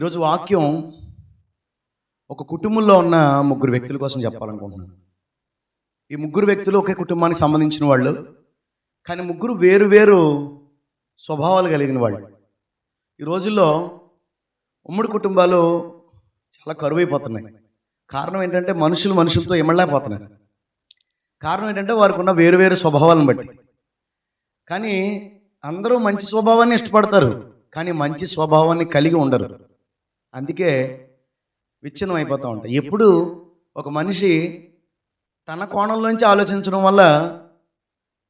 ఈరోజు వాక్యం ఒక కుటుంబంలో ఉన్న ముగ్గురు వ్యక్తుల కోసం చెప్పాలనుకుంటున్నాను. ఈ ముగ్గురు వ్యక్తులు ఒకే కుటుంబానికి సంబంధించిన వాళ్ళు, కానీ ముగ్గురు వేరు వేరు స్వభావాలు కలిగిన వాళ్ళు. ఈ రోజుల్లో ఉమ్మడి కుటుంబాలు చాలా కరువైపోతున్నాయి. కారణం ఏంటంటే మనుషులతో ఎమ్మలేకపోతున్నారు. కారణం ఏంటంటే వారికి ఉన్న వేరు వేరు స్వభావాలను బట్టి. కానీ అందరూ మంచి స్వభావాన్ని ఇష్టపడతారు, కానీ మంచి స్వభావాన్ని కలిగి ఉండరు. అందుకే విచ్ఛిన్నం అయిపోతూ ఉంటాయి. ఎప్పుడు ఒక మనిషి తన కోణంలోంచి ఆలోచించడం వల్ల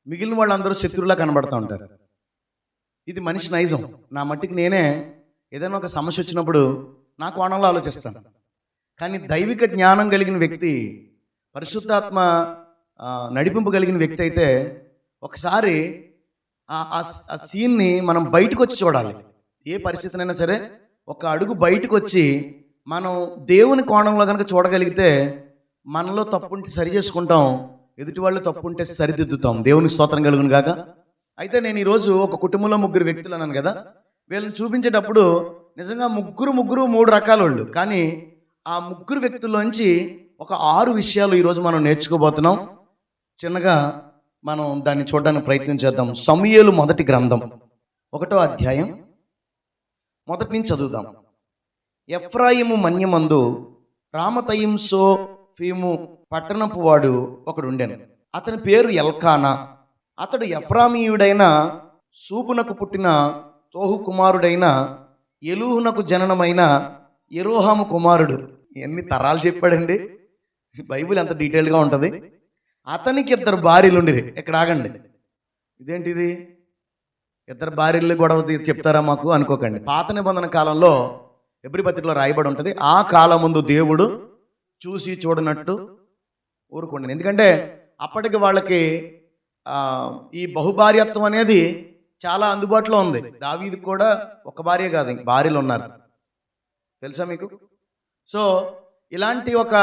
మిగిలిన వాళ్ళందరూ శత్రువులా కనబడుతూ ఉంటారు. ఇది మనిషి నైజం. నా మట్టికి నేనే ఏదైనా ఒక సమస్య వచ్చినప్పుడు నా కోణంలో ఆలోచిస్తాను. కానీ దైవిక జ్ఞానం కలిగిన వ్యక్తి, పరిశుద్ధాత్మ నడిపింపు కలిగిన వ్యక్తి అయితే ఒకసారి ఆ సీన్ని మనం బయటకు వచ్చి చూడాలి. ఏ పరిస్థితినైనా సరే ఒక అడుగు బయటకు వచ్చి మనం దేవుని కోణంలో కనుక చూడగలిగితే మనలో తప్పు ఉంటే సరి చేసుకుంటాం, ఎదుటి వాళ్ళు తప్పు ఉంటే సరిదిద్దుతాం. దేవునికి స్తోత్రం కలుగును గాక. అయితే నేను ఈరోజు ఒక కుటుంబంలో ముగ్గురు వ్యక్తులు అన్నాను కదా, వీళ్ళని చూపించేటప్పుడు నిజంగా ముగ్గురు మూడు రకాల వాళ్ళు. కానీ ఆ ముగ్గురు వ్యక్తుల్లోంచి ఒక 6 విషయాలు ఈరోజు మనం నేర్చుకోబోతున్నాం. చిన్నగా మనం దాన్ని చూడడానికి ప్రయత్నం చేద్దాం. సమూయేలు మొదటి గ్రంథం 1వ అధ్యాయం మొదటి నుంచి చదువుదాం. ఎఫ్రాయిము మన్యమందు రామతయింసోఫీము పట్టణపు వాడు ఒకడుండెను. అతని పేరు ఎల్కానా. అతడు ఎఫ్రామీయుడైన సూపునకు పుట్టిన తోహు కుమారుడైన ఎలూహునకు జననమైన యెరోహాము కుమారుడు. ఎన్ని తరాలు చెప్పాడండి, బైబిల్ ఎంత డీటెయిల్గా ఉంటుంది. అతనికి 2 భార్యలు ఉండిరి. ఇక్కడ ఆగండి, ఇదేంటిది 2 భార్యలు గొడవ చెప్తారా మాకు అనుకోకండి. పాత నిబంధన కాలంలో ఎబ్రీ పత్రికలో రాయబడి ఉంటుంది, ఆ కాలం ముందు దేవుడు చూసి చూడనట్టు ఊరుకోండి. ఎందుకంటే అప్పటికి వాళ్ళకి ఈ బహుభార్యత్వం అనేది చాలా అందుబాటులో ఉంది. దావీదుకు కూడా ఒక భార్య కాదు, భార్యలు ఉన్నారు, తెలుసా మీకు? సో ఇలాంటి ఒక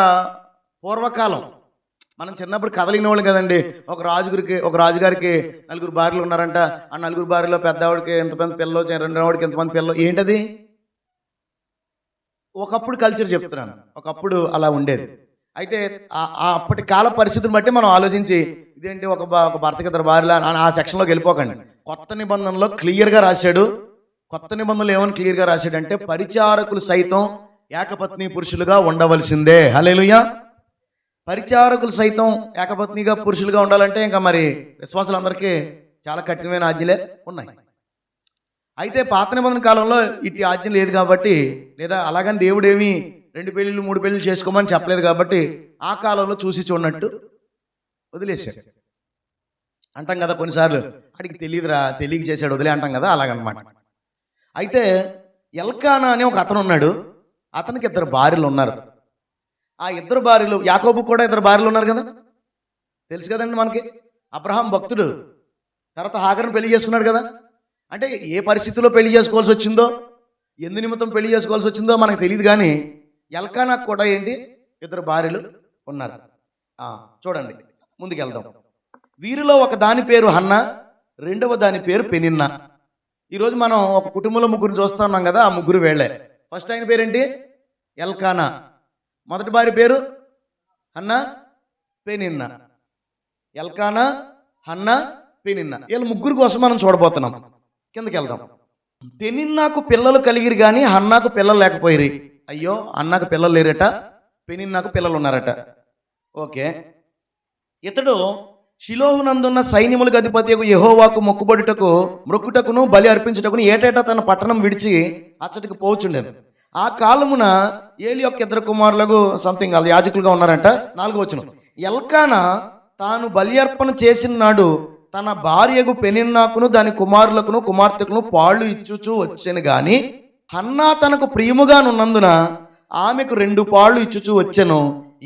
పూర్వకాలం, మనం చిన్నప్పుడు కథలిన వాళ్ళు కదండి. ఒక రాజుగారికి 4 భార్యలు ఉన్నారంట. ఆ 4 భార్యలో పెద్దవాడికి ఎంతమంది పిల్లలు, 2వాడికి ఎంతమంది పిల్లలు. ఏంటది? ఒకప్పుడు కల్చర్ చెప్తున్నాను, ఒకప్పుడు అలా ఉండేది. అయితే అప్పటి కాల పరిస్థితిని బట్టి మనం ఆలోచించి ఇదేంటి ఒక భర్తకి 2 భార్యలు ఆ సెక్షన్లోకి వెళ్ళిపోకండి. కొత్త నిబంధనలో క్లియర్గా రాశాడు. కొత్త నిబంధనలు ఏమని క్లియర్గా రాశాడంటే పరిచారకులు సైతం ఏకపత్ని పురుషులుగా ఉండవలసిందే. హల్లెలూయా. పరిచారకులు సైతం ఏకపత్నిగా పురుషులుగా ఉండాలంటే ఇంకా మరి విశ్వాసులందరికీ చాలా కఠినమైన ఆజ్ఞలే ఉన్నాయి. అయితే పాత నిబంధన కాలంలో ఇటు ఆజ్ఞ లేదు కాబట్టి, లేదా అలాగని దేవుడు ఏమి 2 పెళ్ళిళ్ళు 3 పెళ్ళిళ్ళు చేసుకోమని చెప్పలేదు కాబట్టి ఆ కాలంలో చూసి చూడనట్టు వదిలేశాడు. అంటాం కదా కొన్నిసార్లు, అడిగి తెలియక చేశాడు వదిలే అంటాం కదా, అలాగనమాట. అయితే ఎల్కానా అనే ఒక అతను ఉన్నాడు. అతనికి 2 భార్యలు ఉన్నారు. ఆ 2 భార్యలు, యాకోబు కూడా 2 భార్యలు ఉన్నారు కదా, తెలుసు కదండి మనకి. అబ్రహాం భక్తుడు, తర్వాత హాగర్ను పెళ్లి చేసుకున్నాడు కదా. అంటే ఏ పరిస్థితిలో పెళ్లి చేసుకోవాల్సి వచ్చిందో, ఎందు నిమిత్తం పెళ్లి చేసుకోవాల్సి వచ్చిందో మనకు తెలియదు. కానీ ఎల్కానాకు కూడా ఏంటి 2 భార్యలు ఉన్నారు. చూడండి, ముందుకు వెళ్దాం. వీరిలో ఒక దాని పేరు హన్నా, రెండవ దాని పేరు పెనిన్నా. ఈరోజు మనం ఒక కుటుంబంలో ముగ్గురు చూస్తున్నాం కదా, ఆ ముగ్గురు వేళ్లే. ఫస్ట్ ఆయన పేరేంటి? ఎల్కానా. మొదటి భార్య పేరు Hannah, Peninnah. Elkanah, Hannah, Peninnah, వీళ్ళ ముగ్గురు కోసం మనం చూడబోతున్నాం. కిందకి వెళ్దాం. పెనిన్నాకు పిల్లలు కలిగిరి కానీ హన్నాకు పిల్లలు లేకపోయిరి. అయ్యో, హన్నాకు పిల్లలు లేరట, పెనిన్నాకు పిల్లలు ఉన్నారట. ఓకే. ఇతడు షిలోహునందున్న సైన్యములకు అధిపతి యెహోవాకు మొక్కుటకును బలి అర్పించుటకును ఏటేటా తన పట్టణం విడిచి అచ్చటికి పోవచ్చుండెను. ఆ కాలమున ఏలి యొక్క 2 కుమారులకు సంథింగ్ వాళ్ళు యాజకులుగా ఉన్నారంట. 4వ వచనం. ఎల్కానా తాను బలి అర్పణ చేసిన నాడు తన భార్యకు పెనిన్నాకును దాని కుమారులకును కుమార్తెకును పాళ్ళు ఇచ్చుచూ వచ్చాను గాని హన్నా తనకు ప్రియముగానున్నందున ఆమెకు 2 పాళ్ళు ఇచ్చుచూ వచ్చాను.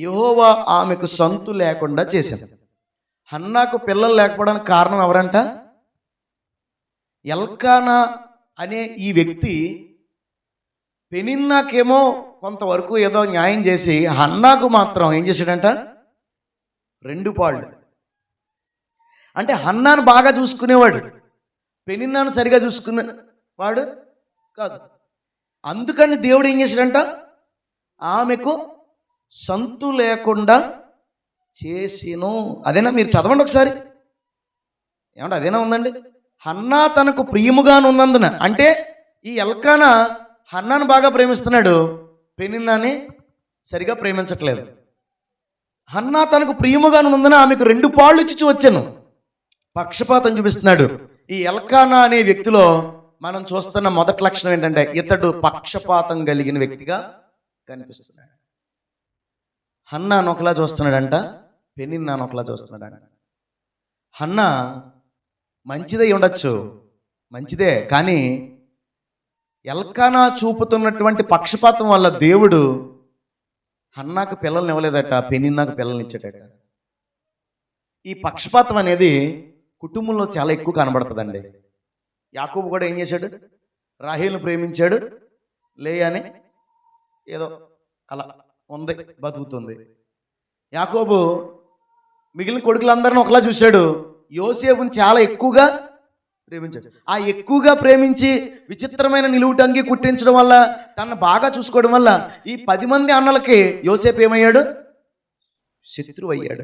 యెహోవా ఆమెకు సంతు లేకుండా చేశాను. హన్నాకు పిల్లలు లేకపోవడానికి కారణం ఎవరంట? ఎల్కానా అనే ఈ వ్యక్తి పెనిన్నాకేమో కొంతవరకు ఏదో న్యాయం చేసి హన్నాకు మాత్రం ఏం చేశాడంట? 2 పాళ్ళు. అంటే హన్నాను బాగా చూసుకునేవాడు, పెనిన్నాను సరిగా చూసుకునేవాడు కాదు. అందుకని దేవుడు ఏం చేశాడంట, ఆమెకు సంతు లేకుండా చేసిను. అదేనా, మీరు చదవండి ఒకసారి. ఏమంటే అదేనా ఉందండి. హన్నా తనకు ప్రియముగానున్నందున, అంటే ఈ ఎల్కానా హన్నాను బాగా ప్రేమిస్తున్నాడు, పెనిన్నాని సరిగా ప్రేమించట్లేదు. హన్నా తనకు ప్రియముగానున్నందున ఆమెకు 2 పాళ్ళు ఇచ్చి వచ్చాను. పక్షపాతం చూపిస్తున్నాడు. ఈ ఎల్కానా అనే వ్యక్తిలో మనం చూస్తున్న మొదటి లక్షణం ఏంటంటే, ఇతడు పక్షపాతం కలిగిన వ్యక్తిగా కనిపిస్తున్నాడు. హన్నాను ఒకలా చూస్తున్నాడంట, పెనిన్నాను ఒకలా చూస్తున్నాడంట. హన్నా మంచిదే ఉండొచ్చు, మంచిదే, కానీ ఎల్కానా చూపుతున్నటువంటి పక్షపాతం వల్ల దేవుడు హన్నాకు పిల్లల్ని ఇవ్వలేదట, పెనిన్నాకు పిల్లల్ని ఇచ్చాడట. ఈ పక్షపాతం అనేది కుటుంబంలో చాలా ఎక్కువ కనబడుతుందండి. యాకోబు కూడా ఏం చేశాడు, రాహేలును ప్రేమించాడు, లేయాని ఏదో అలా ఉంది, బతుకుతుంది. యాకోబు మిగిలిన కొడుకులందరినీ ఒకలా చూశాడు, యోసేపుని చాలా ఎక్కువగా ప్రేమించాడు. ఆ ఎక్కువగా ప్రేమించి విచిత్రమైన నిలువుటంగి కుట్టించడం వల్ల, తనను బాగా చూసుకోవడం వల్ల ఈ 10 మంది అన్నలకి యోసేపు ఏమయ్యాడు, శత్రువు అయ్యాడు.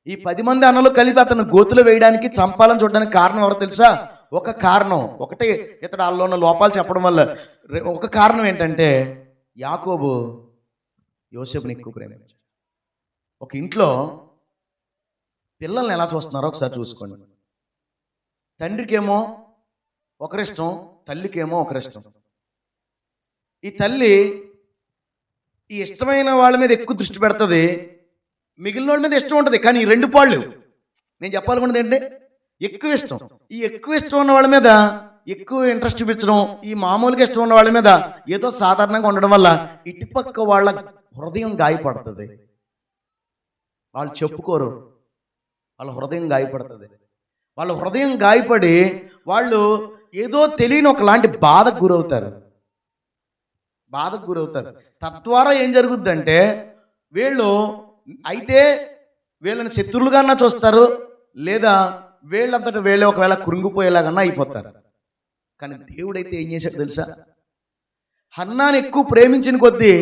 ఈ 10 మంది అన్నలు కలిపి అతను గోతులు వేయడానికి, చంపాలని చూడడానికి కారణం ఎవరో తెలుసా? ఒక కారణం ఒకటే, ఇతడు వాళ్ళలో ఉన్న లోపాలు చెప్పడం వల్ల. ఒక కారణం ఏంటంటే, యాకోబు యోసేపుని ఎక్కువ ప్రేమించాడు. ఒక ఇంట్లో పిల్లల్ని ఎలా చూస్తున్నారో ఒకసారి చూసుకోండి. తండ్రికేమో ఒకరిష్టం, తల్లికేమో ఒకరిష్టం. ఈ తల్లి ఈ ఇష్టమైన వాళ్ళ మీద ఎక్కువ దృష్టి పెడుతుంది, మిగిలిన వాళ్ళ మీద ఇష్టం ఉంటుంది. కానీ ఈ 2 పాళ్ళు నేను చెప్పాలనుకున్నది ఏంటంటే, ఎక్కువ ఇష్టం. ఈ ఎక్కువ ఇష్టం ఉన్న వాళ్ళ మీద ఎక్కువ ఇంట్రెస్ట్ చూపించడం, ఈ మామూలుగా ఇష్టం ఉన్న వాళ్ళ మీద ఏదో సాధారణంగా ఉండడం వల్ల ఇటుపక్క వాళ్ళ హృదయం గాయపడుతుంది. వాళ్ళు చెప్పుకోరు, వాళ్ళ హృదయం గాయపడుతుంది. వాళ్ళ హృదయం గాయపడి వాళ్ళు ఏదో తెలియని ఒకలాంటి బాధకు గురవుతారు. తద్వారా ఏం జరుగుద్దంటే, వీళ్ళు అయితే వీళ్ళని శత్రువులుగా చూస్తారు, లేదా వీళ్ళంతటా వీళ్ళే ఒకవేళ కృంగిపోయేలాగన్నా అయిపోతారు. కానీ దేవుడైతే ఏం చేశాడు తెలుసా? హన్నాని ఎక్కువ ప్రేమించిన కొద్దీ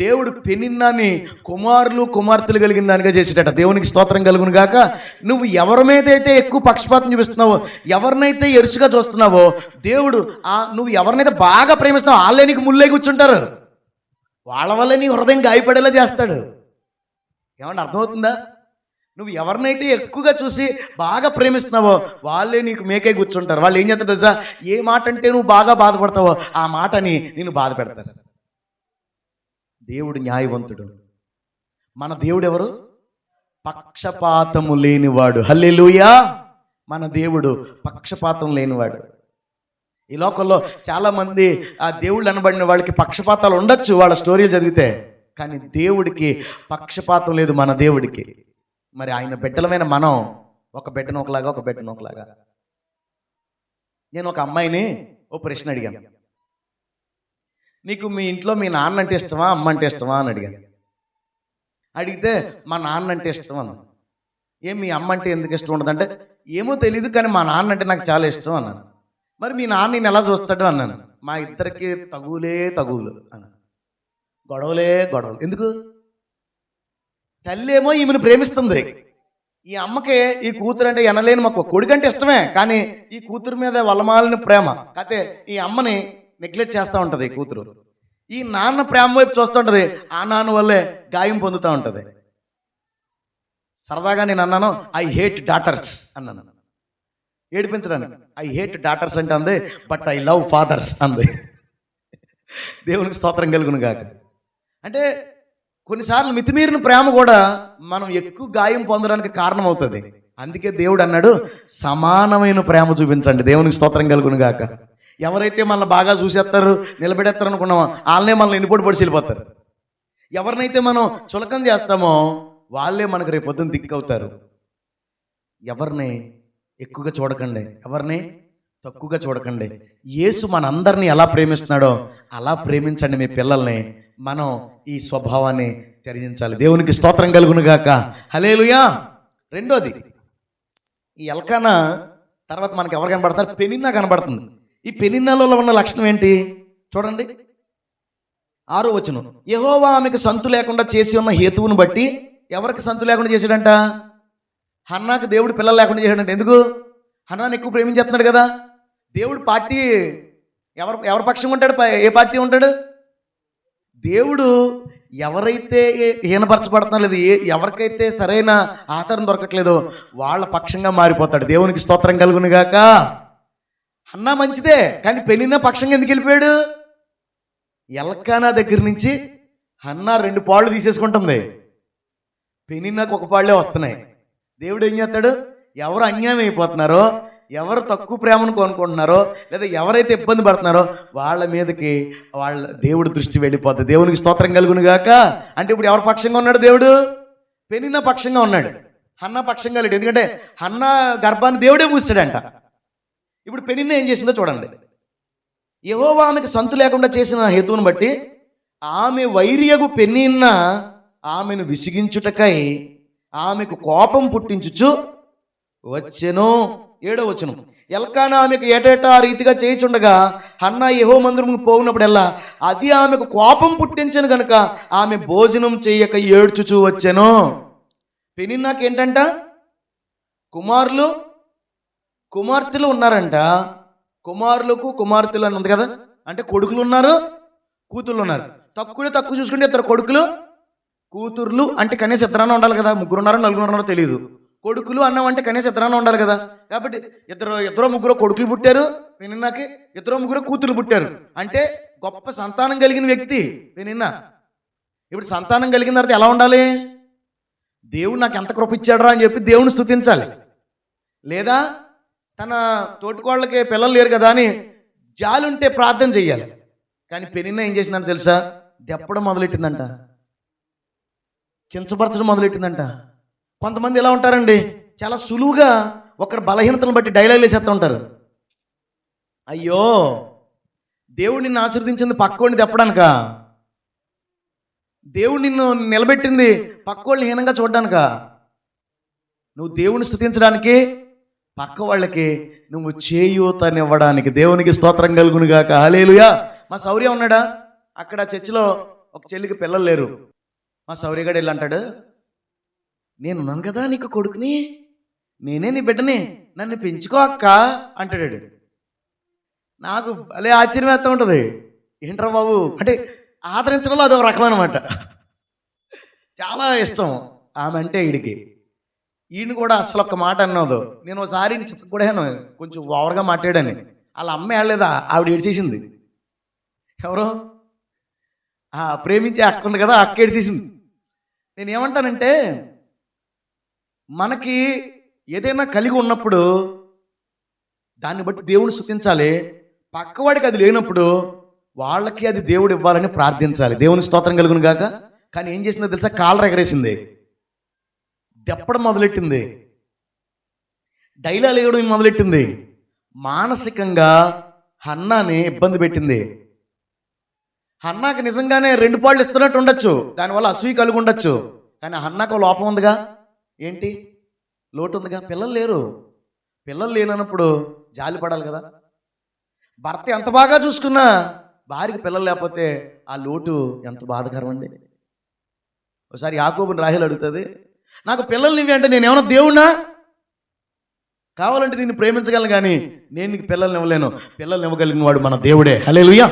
దేవుడు పెనిన్నాని కుమారులు కుమార్తెలు కలిగిన దానిగా చేసేటట. దేవునికి స్తోత్రం కలుగును గాక. నువ్వు ఎవరి మీద అయితే ఎక్కువ పక్షపాతం చూపిస్తున్నావో, ఎవరినైతే ఎరుసుగా చూస్తున్నావో, దేవుడు నువ్వు ఎవరినైతే బాగా ప్రేమిస్తున్నావో వాళ్ళే నీకు ముల్లై కూర్చుంటారు. వాళ్ళ వల్లే నీ హృదయం గాయపడేలా చేస్తాడు. ఏమన్నా అర్థమవుతుందా? నువ్వు ఎవరినైతే ఎక్కువగా చూసి బాగా ప్రేమిస్తున్నావో వాళ్ళే నీకు మేకై కూర్చుంటారు. వాళ్ళు ఏం చేస్తారు తెలుసా? ఏ మాట అంటే నువ్వు బాగా బాధపడతావో ఆ మాటని నేను బాధ పెడతారు. దేవుడు న్యాయవంతుడు. మన దేవుడు ఎవరు? పక్షపాతము లేనివాడు. హల్లెలూయా. మన దేవుడు పక్షపాతం లేనివాడు. ఈ లోకంలో చాలా మంది ఆ దేవుళ్ళు అనబడిన వాళ్ళకి పక్షపాతాలు ఉండొచ్చు, వాళ్ళ స్టోరీలు చదివితే. కానీ దేవుడికి పక్షపాతం లేదు, మన దేవుడికి. మరి ఆయన బిడ్డలమైన మనం ఒక బిడ్డను ఒకలాగా, ఒక బిడ్డను ఒకలాగా. నేను ఒక అమ్మాయిని ఓ ప్రశ్న అడిగాను, నీకు మీ ఇంట్లో మీ నాన్న అంటే ఇష్టమా, అమ్మ అంటే ఇష్టమా అని అడిగాను. అడిగితే మా నాన్న అంటే ఇష్టం అన్న. ఏం మీ అమ్మ అంటే ఎందుకు ఇష్టం ఉండదంటే, ఏమో తెలియదు కానీ మా నాన్న అంటే నాకు చాలా ఇష్టం అన్నాను. మరి మీ నాన్న నేను ఎలా చూస్తాడు అన్నాను. మా ఇద్దరికి తగువులు అన్నాను, గొడవలే గొడవలు. ఎందుకు? తల్లి ఏమో ఈమెను ప్రేమిస్తుంది, ఈ అమ్మకి ఈ కూతురు అంటే ఎనలేని మాకు కొడుకంటే ఇష్టమే, కానీ ఈ కూతురు మీద వల్లమాలిన ప్రేమ. కాకపోతే ఈ అమ్మని నెగ్లెక్ట్ చేస్తూ ఉంటుంది ఈ కూతురు. ఈ నాన్న ప్రేమ వైపు చూస్తూ ఉంటుంది, ఆ నాన్న వల్లే గాయం పొందుతూ ఉంటుంది. సరదాగా నేను అన్నాను, ఐ హేట్ డాటర్స్ అన్నాను, ఏడిపించడానికి. ఐ హేట్ డాటర్స్ అంటే అంది, బట్ ఐ లవ్ ఫాదర్స్ అంది. దేవునికి స్తోత్రం కలుగును గాక. అంటే కొన్నిసార్లు మితిమీరిన ప్రేమ కూడా మనం ఎక్కువ గాయం పొందడానికి కారణం అవుతుంది. అందుకే దేవుడు అన్నాడు, సమానమైన ప్రేమ చూపించండి. దేవునికి స్తోత్రం కలుగును గాక. ఎవరైతే మనల్ని బాగా చూసేస్తారు, నిలబెడేస్తారు అనుకున్నామో వాళ్ళనే మనల్ని ఎన్నిపోటు పడిచి వెళ్ళిపోతారు. ఎవరినైతే మనం చులకం చేస్తామో వాళ్ళే మనకు రేపు పొద్దున్న దిక్కవుతారు. ఎవరిని ఎక్కువగా చూడకండి, ఎవరిని తక్కువగా చూడకండి. యేసు మనందరినీ ఎలా ప్రేమిస్తున్నాడో అలా ప్రేమించండి మీ పిల్లల్ని. మనం ఈ స్వభావాన్ని త్యజించాలి. దేవునికి స్తోత్రం కలుగును గాక. హల్లెలూయా. రెండోది, ఈ ఎల్కానా తర్వాత మనకి ఎవరు కనబడతారు? పెనిన్నా కనబడుతుంది. ఈ పెనిన్నాలో ఉన్న లక్షణం ఏంటి? చూడండి 6వ వచనం. యెహోవా ఆమెకు సంతు లేకుండా చేసి ఉన్న హేతువును బట్టి, ఎవరికి సంతు లేకుండా చేశాడంట? హన్నాకు దేవుడు పిల్లలు లేకుండా చేశాడంట. ఎందుకు? హన్నాను ఎక్కువ ప్రేమించేస్తున్నాడు కదా. దేవుడు పార్టీ ఎవరి పక్షంగా ఉంటాడు? ఏ పార్టీ ఉంటాడు? దేవుడు ఎవరైతే హీనపరచబడుతున్నా లేదు, ఎవరికైతే సరైన ఆధారం దొరకట్లేదో వాళ్ళ పక్షంగా మారిపోతాడు. దేవునికి స్తోత్రం కలుగును గాక. హన్నా మంచిదే, కానీ పెనిన్నా పక్షంగా ఎందుకు వెళ్ళిపోయాడు? ఎల్కానా దగ్గర నుంచి హన్నా 2 పాళ్ళు తీసేసుకుంటుంది, పెనిన్నాకు 1 పాళ్ళే వస్తున్నాయి. దేవుడు ఏం చేస్తాడు? ఎవరు అన్యాయం అయిపోతున్నారో, ఎవరు తక్కువ ప్రేమను కొనుక్కుంటున్నారో, లేదా ఎవరైతే ఇబ్బంది పడుతున్నారో వాళ్ళ మీదకి దేవుడు దృష్టి వెళ్ళిపోద్ది. దేవునికి స్తోత్రం కలుగును గాక. అంటే ఇప్పుడు ఎవరి పక్షంగా ఉన్నాడు దేవుడు? పెనిన్నా పక్షంగా ఉన్నాడు, హన్నా పక్షంగా లేడు. ఎందుకంటే హన్నా గర్భాన్ని దేవుడే మూసాడంట. ఇప్పుడు పెనిన్నా ఏం చేసిందో చూడండి. యెహోవా ఆమెకు సంతు లేకుండా చేసిన హేతువును బట్టి ఆమె వైరియగు పెనిన్నా ఆమెను విసిగించుటకై ఆమెకు కోపం పుట్టించుచు వచ్చెను. 7వ వచనం. ఎల్కానా ఆమెకు ఏటేటా రీతిగా చేయుచుండగా హన్నా యెహోవా మందిరముకు పోవునప్పుడల్లా అది ఆమెకు కోపం పుట్టించను గనుక ఆమె భోజనం చేయక ఏడ్చుచూ వచ్చెను. పెనిన్నాకి ఏంటంట? కుమార్తెలు ఉన్నారంట. కుమారులకు కుమార్తెలు అని ఉంది కదా, అంటే కొడుకులు ఉన్నారు, కూతుర్లు ఉన్నారు. తక్కువ చూసుకుంటే 2 కొడుకులు, కూతుర్లు అంటే కనీసం 2 ఉండాలి కదా. 3 ఉన్నారో 4 ఉన్నారో తెలియదు. కొడుకులు అన్నామంటే కనీసం 2 ఉండాలి కదా. కాబట్టి ఇద్దరు ముగ్గురు కొడుకులు పుట్టారు పెనిన్నాకి, 2 కూతుర్లు పుట్టారు. అంటే గొప్ప సంతానం కలిగిన వ్యక్తి పెనిన్నా. ఇప్పుడు సంతానం కలిగిన తర్వాత ఎలా ఉండాలి? దేవుడు నాకు ఎంత కృప ఇచ్చాడరా అని చెప్పి దేవుని స్తుతించాలి. లేదా తన తోటికోళ్ళకి పిల్లలు లేరు కదా అని జాలుంటే ప్రార్థన చెయ్యాలి. కానీ పెనిన్నా ఏం చేసిందంట తెలుసా? దెప్పడం మొదలెట్టిందంట, కించపరచడం మొదలెట్టిందంట. కొంతమంది ఎలా ఉంటారండి, చాలా సులువుగా ఒకరి బలహీనతలను బట్టి డైలాగులు వేసేస్తూ ఉంటారు. అయ్యో దేవుడు నిన్ను ఆశీర్వదించింది పక్కోడిని తెప్పడానిక? దేవుడు నిన్ను నిలబెట్టింది పక్కోళ్ళని హీనంగా చూడడానిక? నువ్వు దేవుని స్తుతించడానికి, పక్క వాళ్ళకి నువ్వు చేయూతనివ్వడానికి. దేవునికి స్తోత్రం కలుగునుగాక. హల్లెలూయా. మా శౌర్య ఉన్నాడా అక్కడ చర్చిలో, ఒక చెల్లికి పిల్లలు లేరు. మా శౌర్యగాడు వెళ్ళి అంటాడు, నేనున్నాను కదా నీకు కొడుకుని, నేనే నీ బిడ్డని, నన్ను పెంచుకో అక్క అంటాడు. నాకు భలే ఆశ్చర్యం వేస్తూ ఉంటుంది. ఏంట్రా బాబు అంటే ఆదరించడంలో అదొక రకం అనమాట. చాలా ఇష్టం ఆమె అంటే. ఈయన కూడా అసలు ఒక్క మాట అన్నది. నేను ఒకసారి చిత్తకూడాను కొంచెం ఓవర్గా మాట్లాడాను. వాళ్ళ అమ్మ ఏడలేదా, ఆవిడ ఏడ్చేసింది. ఎవరో ప్రేమించే అక్క ఉంది కదా, అక్క ఏడ్చేసింది. నేనేమంటానంటే, మనకి ఏదైనా కలిగి ఉన్నప్పుడు దాన్ని బట్టి దేవుని స్తుతించాలి. పక్కవాడికి అది లేనప్పుడు వాళ్ళకి అది దేవుడు ఇవ్వాలని ప్రార్థించాలి. దేవుని స్తోత్రం కలుగును గాక. కానీ ఏం చేసిందో తెలుసా? కాలర్ ఎగరేసింది, దెప్పడం మొదలెట్టింది, డైలాగ్ వేయడం మొదలెట్టింది. మానసికంగా హన్నాని ఇబ్బంది పెట్టింది. హన్నాకి నిజంగానే 2 పాళ్ళు ఇస్తున్నట్టు ఉండొచ్చు, దానివల్ల అసూయ కలిగి ఉండొచ్చు. కానీ హన్నాకు లోపం ఉందిగా. ఏంటి లోటు ఉందిగా? పిల్లలు లేరు. పిల్లలు లేనప్పుడు జాలి పడాలి కదా. భర్త ఎంత బాగా చూసుకున్నా భార్యకి పిల్లలు లేకపోతే ఆ లోటు ఎంత బాధకరం అండి. ఒకసారి యాకోబుని రాహేలు అడుగుతుంది, నాకు పిల్లలు నీవి అంటే నేనేమన్నా దేవుణ్ణా? కావాలంటే నిన్ను ప్రేమించగలను, కానీ నేను నీకు పిల్లల్ని ఇవ్వలేను. పిల్లల్ని ఇవ్వగలిగిన వాడు మన దేవుడే. హల్లెలూయా.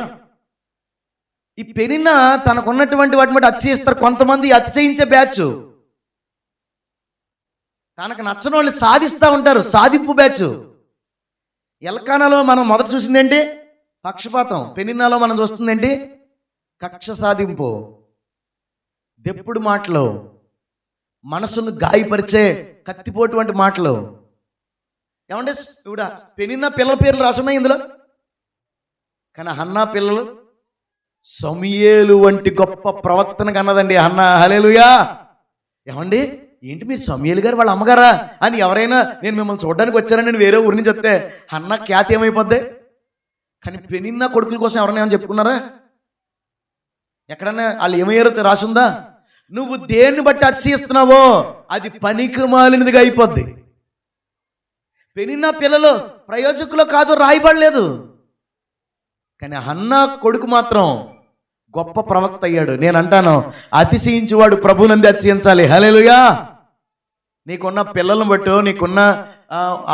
ఈ పెనిన్నా తనకున్నటువంటి వాటిని బట్టి అతిశయిస్తారు. కొంతమంది అతిశయించే బ్యాచ్, తనకు నచ్చని వాళ్ళు సాధిస్తూ ఉంటారు, సాధింపు బ్యాచ్. ఎల్కానాలో మనం మొదట చూసిందేంటి? పక్షపాతం. పెనిన్నాలో మనం చూస్తుందేంటి? కక్ష సాధింపు, దెప్పుడు మాటలు, మనసును గాయపరిచే కత్తిపోటు వంటి మాటలు. ఏమంటే ఇప్పుడు పెనిన్నా పిల్లల పేర్లు రాసున్నాయి ఇందులో, కానీ హన్నా పిల్లలు సమూయేలు వంటి గొప్ప ప్రవక్తను కన్నదండి హన్నా. హల్లెలూయా. ఏమండి ఏంటి మీరు సమూయేలు గారు వాళ్ళ అమ్మగారా అని ఎవరైనా నేను మిమ్మల్ని చూడడానికి వచ్చారని నేను వేరే ఊరి నుంచి వస్తే హన్నా ఖ్యాతి ఏమైపోద్ది? కానీ పెనిన్నా కొడుకుల కోసం ఎవరైనా ఏమైనా చెప్పుకున్నారా? ఎక్కడన్నా వాళ్ళు ఏమయ్యారో రాసుందా? నువ్వు దేన్ని బట్టి అతిశయిస్తున్నావో అది పనికి మాలినదిగా అయిపోద్ది. పెనిన్నా పిల్లలు ప్రయోజకులు కాదు రాయబడలేదు. కానీ హన్నా కొడుకు మాత్రం గొప్ప ప్రవక్త అయ్యాడు. నేను అంటాను, అతిశయించువాడు ప్రభునంది అతిశయించాలి. హల్లెలూయా. నీకున్న పిల్లలను బట్టు, నీకున్న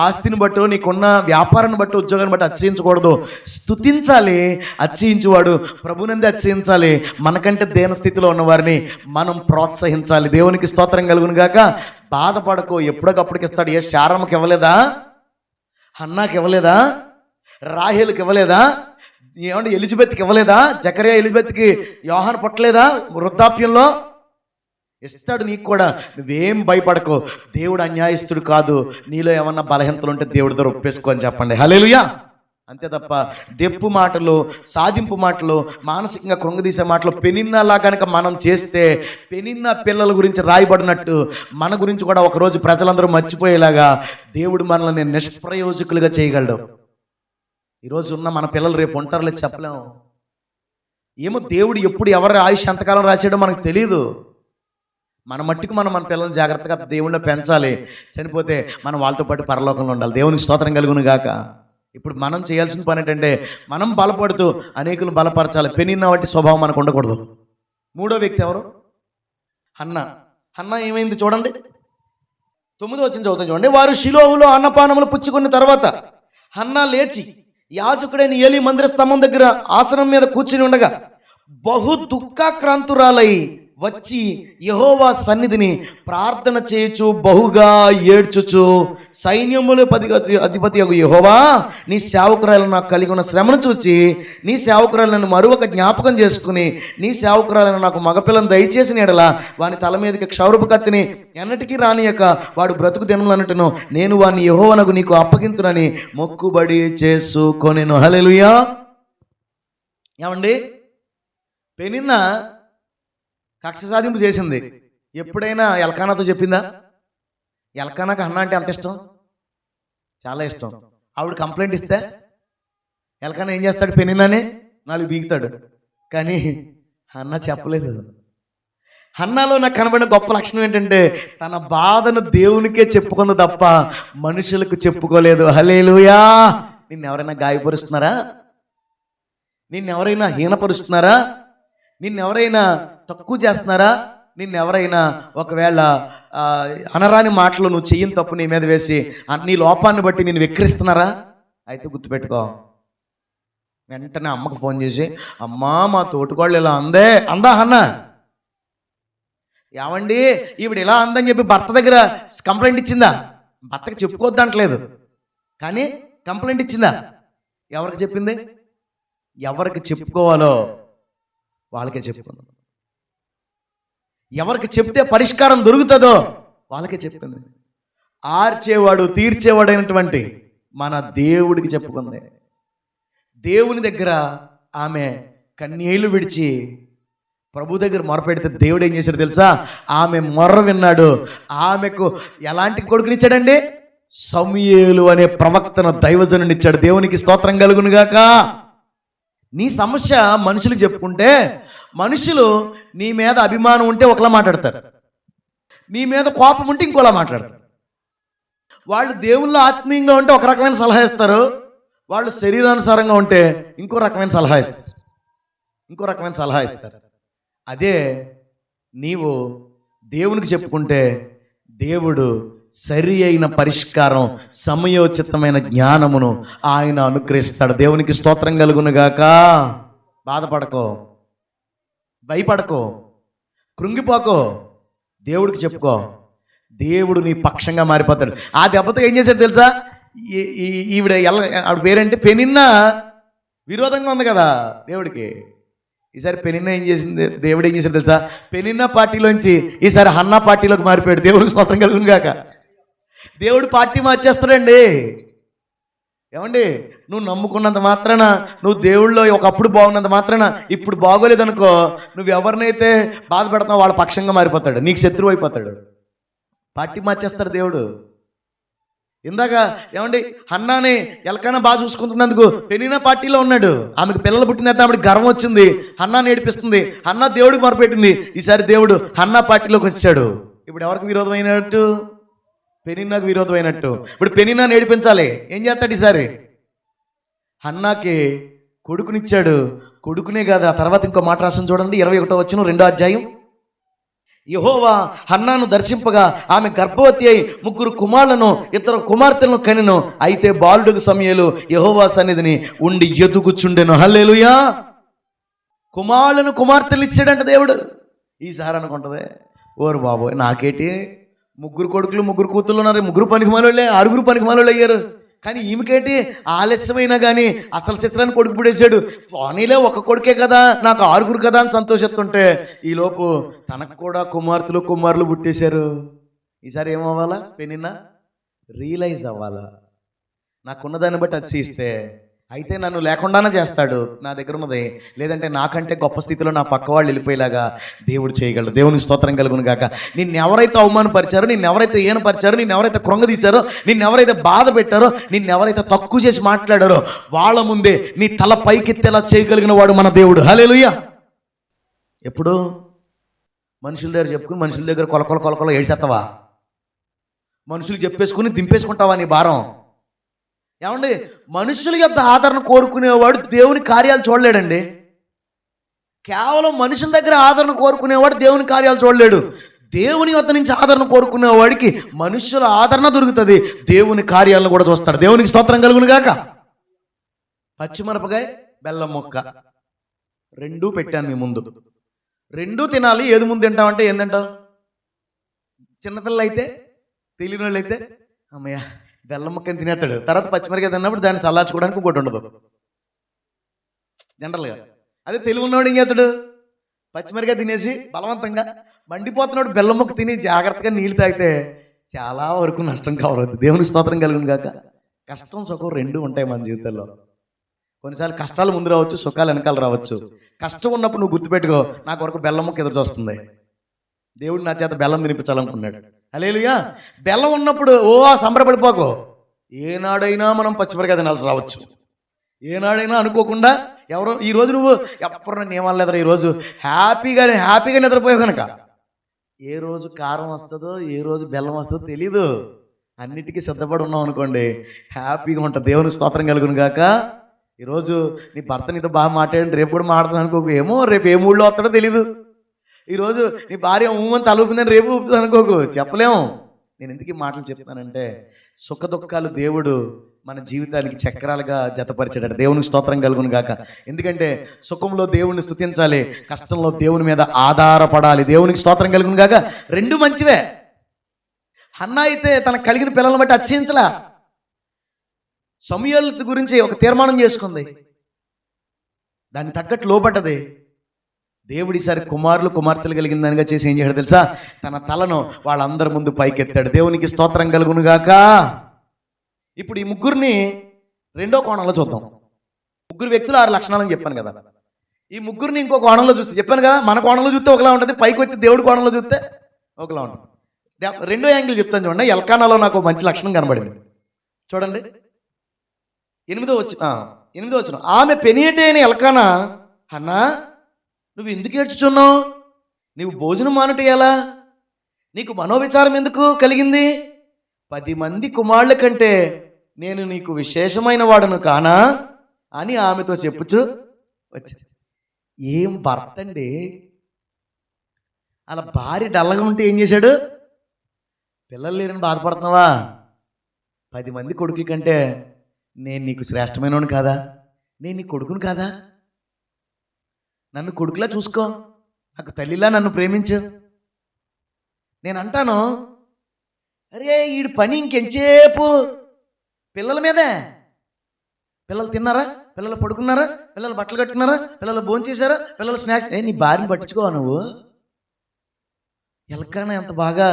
ఆస్తిని బట్టు, నీకున్న వ్యాపారాన్ని బట్టి, ఉద్యోగాన్ని బట్టి అతిశయించకూడదు. స్తుతించాలి. అతిశయించువాడు ప్రభునంది అతిశయించాలి. మనకంటే దేన స్థితిలో ఉన్న వారిని మనం ప్రోత్సహించాలి. దేవునికి స్తోత్రం కలుగును గాక. బాధపడకు, ఎప్పటికప్పటికి ఇస్తాడు. ఏ శారమ్మకి ఇవ్వలేదా? హన్నాకి ఇవ్వలేదా? రాహేలుకి ఇవ్వలేదా? ఏమంటే ఎలిజబెత్కి ఇవ్వలేదా? జకరియా ఎలిజబెత్కి యోహాను పుట్టలేదా వృద్ధాప్యంలో? ఇస్తాడు నీకు కూడా. నువ్వేం భయపడకు. దేవుడు అన్యాయస్తుడు కాదు. నీలో ఏమన్నా బలహీనతలు ఉంటే దేవుడి దగ్గర ఒప్పేసుకో అని చెప్పండి. హల్లెలూయా. అంతే తప్ప దెప్పు మాటలు, సాధింపు మాటలు, మానసికంగా కృంగదీసే మాటలు పెనిన్నలా కనుక మనం చేస్తే, పెనిన్న పిల్లల గురించి రాయబడినట్టు మన గురించి కూడా ఒకరోజు ప్రజలందరూ మర్చిపోయేలాగా దేవుడు మనల్ని నిష్ప్రయోజకులుగా చేయగలడు. ఈరోజు ఉన్న మన పిల్లలు రేపు ఉంటారో లేదు చెప్పలేము. ఏమో దేవుడు ఎప్పుడు ఎవరి ఆయుష్ ఎంతకాలం రాసాడో మనకు తెలియదు. మన మట్టికి మనం మన పిల్లల్ని జాగ్రత్తగా దేవుణ్ణి పెంచాలి. చనిపోతే మనం వాళ్ళతో పాటు పరలోకంలో ఉండాలి. దేవునికి స్తోత్రం కలుగును గాక. ఇప్పుడు మనం చేయాల్సిన పని ఏంటంటే, మనం బలపడుతూ అనేకులు బలపరచాలి. పెనిన్న వంటి స్వభావం మనకు ఉండకూడదు. మూడో వ్యక్తి ఎవరు? హన్నా. హన్నా ఏమైంది చూడండి, 9వ వచనం చదువుతాం చూడండి. వారు షిలోహులో అన్నపానములు పుచ్చుకున్న తర్వాత హన్నా లేచి యాజకుడైన ఏలీ మందిర స్తంభం దగ్గర ఆసనం మీద కూర్చుని ఉండగా బహు దుఃఖాక్రాంతురాలై వచ్చి యెహోవా సన్నిధిని ప్రార్థన చేయుచు బహుగా ఏడ్చుచు, సైన్యముల అధిపతి యెహోవా, నీ సేవకురాలను నాకు కలిగి ఉన్న శ్రమను చూచి నీ సేవకురాలను మరొక జ్ఞాపకం చేసుకుని నీ సేవకురాలను నాకు మగపిల్లను దయచేసిన ఎడల వాని తల మీదకి క్షౌరపు కత్తిని ఎన్నటికీ రానియక వాడు బ్రతుకు దినములన్నట్టును నేను వాని యెహోవానకు నీకు అప్పగింతునని మొక్కుబడి చేసుకొనెను. హల్లెలూయా. ఏమండి, పెనిన్న కక్ష సాధింపు చేసింది. ఎప్పుడైనా ఎల్కానాతో చెప్పిందా? ఎల్కానాకు హన్నా అంటే అంత ఇష్టం, చాలా ఇష్టం. ఆవిడ కంప్లైంట్ ఇస్తే ఎల్కానా ఏం చేస్తాడు? పెనిన్నానే 4 బీగుతాడు. కానీ హన్నా చెప్పలేదు. హన్నాలో నాకు కనబడిన గొప్ప లక్షణం ఏంటంటే, తన బాధను దేవునికే చెప్పుకుంది తప్ప మనుషులకు చెప్పుకోలేదు. హల్లెలూయా. నిన్నెవరైనా గాయపరుస్తున్నారా? నిన్నెవరైనా హీనపరుస్తున్నారా? నిన్నెవరైనా తక్కువ చేస్తున్నారా? నిన్నెవరైనా ఒకవేళ అనరాని మాటలు నువ్వు చెయ్యని తప్పు నీ మీద వేసి నీ లోపాన్ని బట్టి నేను వెక్కిరిస్తున్నారా? అయితే గుర్తుపెట్టుకో, వెంటనే అమ్మకు ఫోన్ చేసి, అమ్మా మా తోటికోళ్ళు ఇలా అందా అన్న, ఏమండి ఈవిడ ఇలా అందని చెప్పి భర్త దగ్గర కంప్లైంట్ ఇచ్చిందా? భర్తకి చెప్పుకోవద్దంటలేదు, కానీ కంప్లైంట్ ఇచ్చిందా? ఎవరికి చెప్పింది? ఎవరికి చెప్పుకోవాలో వాళ్ళకే చెప్పుకుందాం. ఎవరికి చెప్తే పరిష్కారం దొరుకుతుందో వాళ్ళకే చెప్పింది. ఆర్చేవాడు తీర్చేవాడు అయినటువంటి మన దేవుడికి చెప్పుకుంది. దేవుని దగ్గర ఆమె కన్నీళ్లు విడిచి ప్రభు దగ్గర మొరపెడితే దేవుడు ఏం చేశాడు తెలుసా? ఆమె మొర్ర విన్నాడు. ఆమెకు ఎలాంటి కొడుకునిచ్చాడండి? సమూయేలు అనే ప్రవక్తను, దైవజనుని ఇచ్చాడు. దేవునికి స్తోత్రం కలుగును గాక. నీ సమస్య మనుషులకు చెప్పుకుంటే, మనుషులు నీ మీద అభిమానం ఉంటే ఒకలా మాట్లాడతారు, నీ మీద కోపం ఉంటే ఇంకోలా మాట్లాడతారు. వాళ్ళు దేవుళ్ళు ఆత్మీయంగా ఉంటే ఒక రకమైన సలహా ఇస్తారు, వాళ్ళు శరీరానుసారంగా ఉంటే ఇంకో రకమైన సలహా ఇస్తారు. అదే నీవు దేవునికి చెప్పుకుంటే దేవుడు సరి అయిన పరిష్కారం, సమయోచితమైన జ్ఞానమును ఆయన అనుగ్రహిస్తాడు. దేవునికి స్తోత్రం కలుగును గాక. బాధపడకో, భయపడకో, కృంగిపోకో, దేవుడికి చెప్పుకో. దేవుడు నీ పక్షంగా మారిపోతాడు. ఆ దెబ్బతో ఏం చేశాడు తెలుసా? ఆవిడ పేరంటే పెనిన్న విరోధంగా ఉంది కదా దేవుడికి. ఈసారి పెనిన్న ఏం చేసింది? దేవుడు ఏం చేశాడు తెలుసా? పెనిన్న పార్టీలోంచి ఈసారి హన్నా పార్టీలోకి మారిపోయాడు. దేవుడికి స్తోత్రం కలుగును గాక. దేవుడు పార్టీ మార్చేస్తాడండి. ఏమండి, నువ్వు నమ్ముకున్నంత మాత్రాన, నువ్వు దేవుళ్ళో ఒకప్పుడు బాగున్నంత మాత్రాన ఇప్పుడు బాగోలేదనుకో, నువ్వు ఎవరినైతే బాధ పెడతావో వాళ్ళ పక్షంగా మారిపోతాడు, నీకు శత్రువు అయిపోతాడు. పార్టీ మార్చేస్తాడు దేవుడు. ఇందాక ఏమండి, హన్నాని ఎల్కానా బాగా చూసుకుంటున్నందుకు పెనిన్న పార్టీలో ఉన్నాడు. ఆమెకు పిల్లలు పుట్టిన తర్వాత ఆమెకు గర్వం వచ్చింది, హన్నాని ఏడిపిస్తుంది. హన్నా దేవుడికి మొరపెట్టింది. ఈసారి దేవుడు హన్నా పార్టీలోకి వచ్చాడు. ఇప్పుడు ఎవరికి విరోధమైనట్టు? పెనిన్నాకు విరోధమైనట్టు. ఇప్పుడు పెనిన్నాను ఏడిపించాలి. ఏం చేస్తాడు ఈసారి? హన్నాకి కొడుకునిచ్చాడు. కొడుకునే కాదు, ఆ తర్వాత ఇంకో మాట రాసిన చూడండి, 21వ వచనం 2వ అధ్యాయం. యెహోవా హన్నాను దర్శింపగా ఆమె గర్భవతి అయి 3 కుమారులను 2 కుమార్తెలను కనెను. అయితే బాలుడుకు సమూయేలు యెహోవా సన్నిధిని ఉండి ఎదుగుచుండెను. హల్లెలూయా. కుమార్తెలు ఇచ్చాడంట దేవుడు. ఈసారి అనుకుంటదే, ఓరు బాబోయ్ నాకేటి 3 కొడుకులు 3 కూతుళ్ళు ఉన్నారు, 3 పనికిమాలోళ్ళే, 6 పనికిమాలోళ్ళు అయ్యారు. కానీ ఈమెకేటి ఆలస్యమైనా కానీ అసలు శిశురాన్ని కొడుకు పుడేశాడు. పోనీలే ఒక కొడుకే కదా, నాకు 6 కదా అని సంతోషిస్తుంటే ఈలోపు తనకు కూడా కుమారులు పుట్టేశారు. ఈసారి ఏమవ్వాలా? పెనిన్నా రియలైజ్ అవ్వాలా, నాకున్నదాన్ని బట్టి అతిశయిస్తే అయితే నన్ను లేకుండానే చేస్తాడు, నా దగ్గర ఉన్నది, లేదంటే నాకంటే గొప్ప స్థితిలో నా పక్క వాళ్ళు వెళ్ళిపోయేలాగా దేవుడు చేయగలడు. దేవునికి స్తోత్రం కలుగును గాక. నిన్నెవరైతే అవమానపరిచారో, నిన్నెవరైతే ఏనపరిచారో, నిన్నెవరైతే కృంగదీశారో, నిన్నెవరైతే బాధ పెట్టారో, నిన్నెవరైతే తక్కువ చేసి మాట్లాడారో వాళ్ళ ముందే నీ తల పైకెత్తేలా చేయగలిగిన వాడు మన దేవుడు. హల్లెలూయా. ఎప్పుడు మనుషుల దగ్గర చెప్పుకుని మనుషుల దగ్గర కొలకొల ఏడ్చేస్తావా? మనుషులు చెప్పేసుకుని దింపేసుకుంటావా నీ భారం? ఏమండి, మనుషుల యొక్క ఆదరణ కోరుకునేవాడు దేవుని కార్యాలు చూడలేడండి. కేవలం మనుషుల దగ్గర ఆదరణ కోరుకునేవాడు దేవుని కార్యాలు చూడలేడు. దేవుని వద్ద నుంచి ఆదరణ కోరుకునేవాడికి మనుషుల ఆదరణ దొరుకుతుంది, దేవుని కార్యాలను కూడా చూస్తాడు. దేవునికి స్తోత్రం కలుగును గాక. పచ్చిమిరపకాయ బెల్లం ముక్క 2 పెట్టాను మీ ముందు. 2 తినాలి. ఏది ముందు తింటామంటే ఏం తింటావు? చిన్నపిల్లలు అయితే, తెలియని వాళ్ళు అయితే అమ్మయ్య బెల్లం ముక్కని తినేస్తాడు. తర్వాత పచ్చిమిరకాయ తిన్నప్పుడు దాన్ని చల్లార్చుకోవడానికి ఇంకోటి ఉండదు జనరల్గా. అదే తెలివి ఉన్నవాడు ఏం చేస్తాడు? పచ్చిమిరకాయ తినేసి బలవంతంగా మండిపోతున్నాడు బెల్లం ముక్క తిని జాగ్రత్తగా నీళ్ళు తాగితే చాలా వరకు నష్టం కావద్దు. దేవునికి స్తోత్రం కలుగును గాక. కష్టం సుఖం 2 ఉంటాయి మన జీవితంలో. కొన్నిసార్లు కష్టాలు ముందు రావచ్చు, సుఖాలు వెనకాల రావచ్చు. కష్టం ఉన్నప్పుడు నువ్వు గుర్తుపెట్టుకో, నాకు వరకు బెల్లం ముక్క ఎదురు చూస్తుంది. దేవుడు నా చేత బెల్లం తినిపించాలనుకున్నాడు. హల్లెలూయా. బెల్లం ఉన్నప్పుడు సంబరపడిపోకో. ఏనాడైనా మనం పచ్చిమిరకాయ తినాల్సి రావచ్చు. ఏనాడైనా అనుకోకుండా ఎవరో ఈరోజు నువ్వు ఎప్పుడు నియమాలు లేదరా, ఈరోజు హ్యాపీగా నిద్రపోయావు కనుక ఏ రోజు కారం వస్తుందో ఏ రోజు బెల్లం వస్తుందో తెలీదు. అన్నిటికీ సిద్ధపడి ఉన్నాం అనుకోండి, హ్యాపీగా ఉంటుంది. దేవునికి స్తోత్రం కలుగును గాక. ఈరోజు నీ భర్త నీతో బాగా మాట్లాడండి, రేపు కూడా మాట్లాడుతున్నాను అనుకోకు. ఏమో రేపు ఏ మూడ్లో వస్తాడో తెలీదు. ఈరోజు నీ భార్య ఊమని తలూపిందని రేపు ఊపుతుంది అనుకోకు, చెప్పలేము. నేను ఎందుకు ఈ మాటలు చెప్తానంటే, సుఖ దుఃఖాలు దేవుడు మన జీవితానికి చక్రాలుగా జతపరిచాడు. దేవునికి స్తోత్రం కలుగును గాక. ఎందుకంటే సుఖంలో దేవుణ్ణి స్తుతించాలి, కష్టంలో దేవుని మీద ఆధారపడాలి. దేవునికి స్తోత్రం కలుగును గాక. 2 మంచివే. హన్నా అయితే తనకు కలిగిన పిల్లలను బట్టి అతిశయించలా. సమూయేలు గురించి ఒక తీర్మానం చేసుకుంది, దాన్ని తగ్గట్టు లోబడ్డది. దేవుడు ఈసారి కుమార్తెలు కలిగిన దానిగా చేసి ఏం చేయడు తెలుసా? తన తలను వాళ్ళందరి ముందు పైకెత్తాడు. దేవునికి స్తోత్రం కలుగును గాక. ఇప్పుడు ఈ 3 2వ కోణంలో చూద్దాం. 3 వ్యక్తులు 6 లక్షణాలని చెప్పాను కదా. ఈ 3 ఇంకో కోణంలో చూస్తే, చెప్పాను కదా, మన కోణంలో చూస్తే ఒకలా ఉంటుంది, పైకి వచ్చి దేవుడి కోణంలో చూస్తే ఒకలా ఉంటుంది. 2వ యాంగిల్ చెప్తాను చూడండి. ఎల్కానాలో నాకు మంచి లక్షణం కనబడింది. చూడండి 8వ వచనం. ఆమె పెనియటే అయిన ఎల్కానా, హన్నా నువ్వు ఎందుకు ఏడ్చుచున్నావు? నీవు భోజనం మానుటేయాలా? నీకు మనోవిచారం ఎందుకు కలిగింది? 10 మంది కుమారుల కంటే నేను నీకు విశేషమైన వాడును కానా అని ఆమెతో చెప్పుచు వచ్చి. ఏం భర్త అండి! అలా భార్య డల్లగా ఉంటే ఏం చేశాడు? పిల్లలు లేరని బాధపడుతున్నావా? 10 మంది కొడుకుల కంటే నేను నీకు శ్రేష్టమైనవాడు కాదా? నేను నీ కొడుకును కాదా? నన్ను కొడుకులా చూసుకో, నాకు తల్లిలా నన్ను ప్రేమించు. నేను అంటాను, అరే వీడి పని ఇంకెంచేపు పిల్లల మీదే. పిల్లలు తిన్నారా? పిల్లలు పడుకున్నారా? పిల్లలు బట్టలు కట్టుకున్నారా? పిల్లలు భోంచేశారా? పిల్లలు స్నాక్స్. నీ భార్యని పట్టించుకోవా నువ్వు? ఎల్కానా ఎంత బాగా.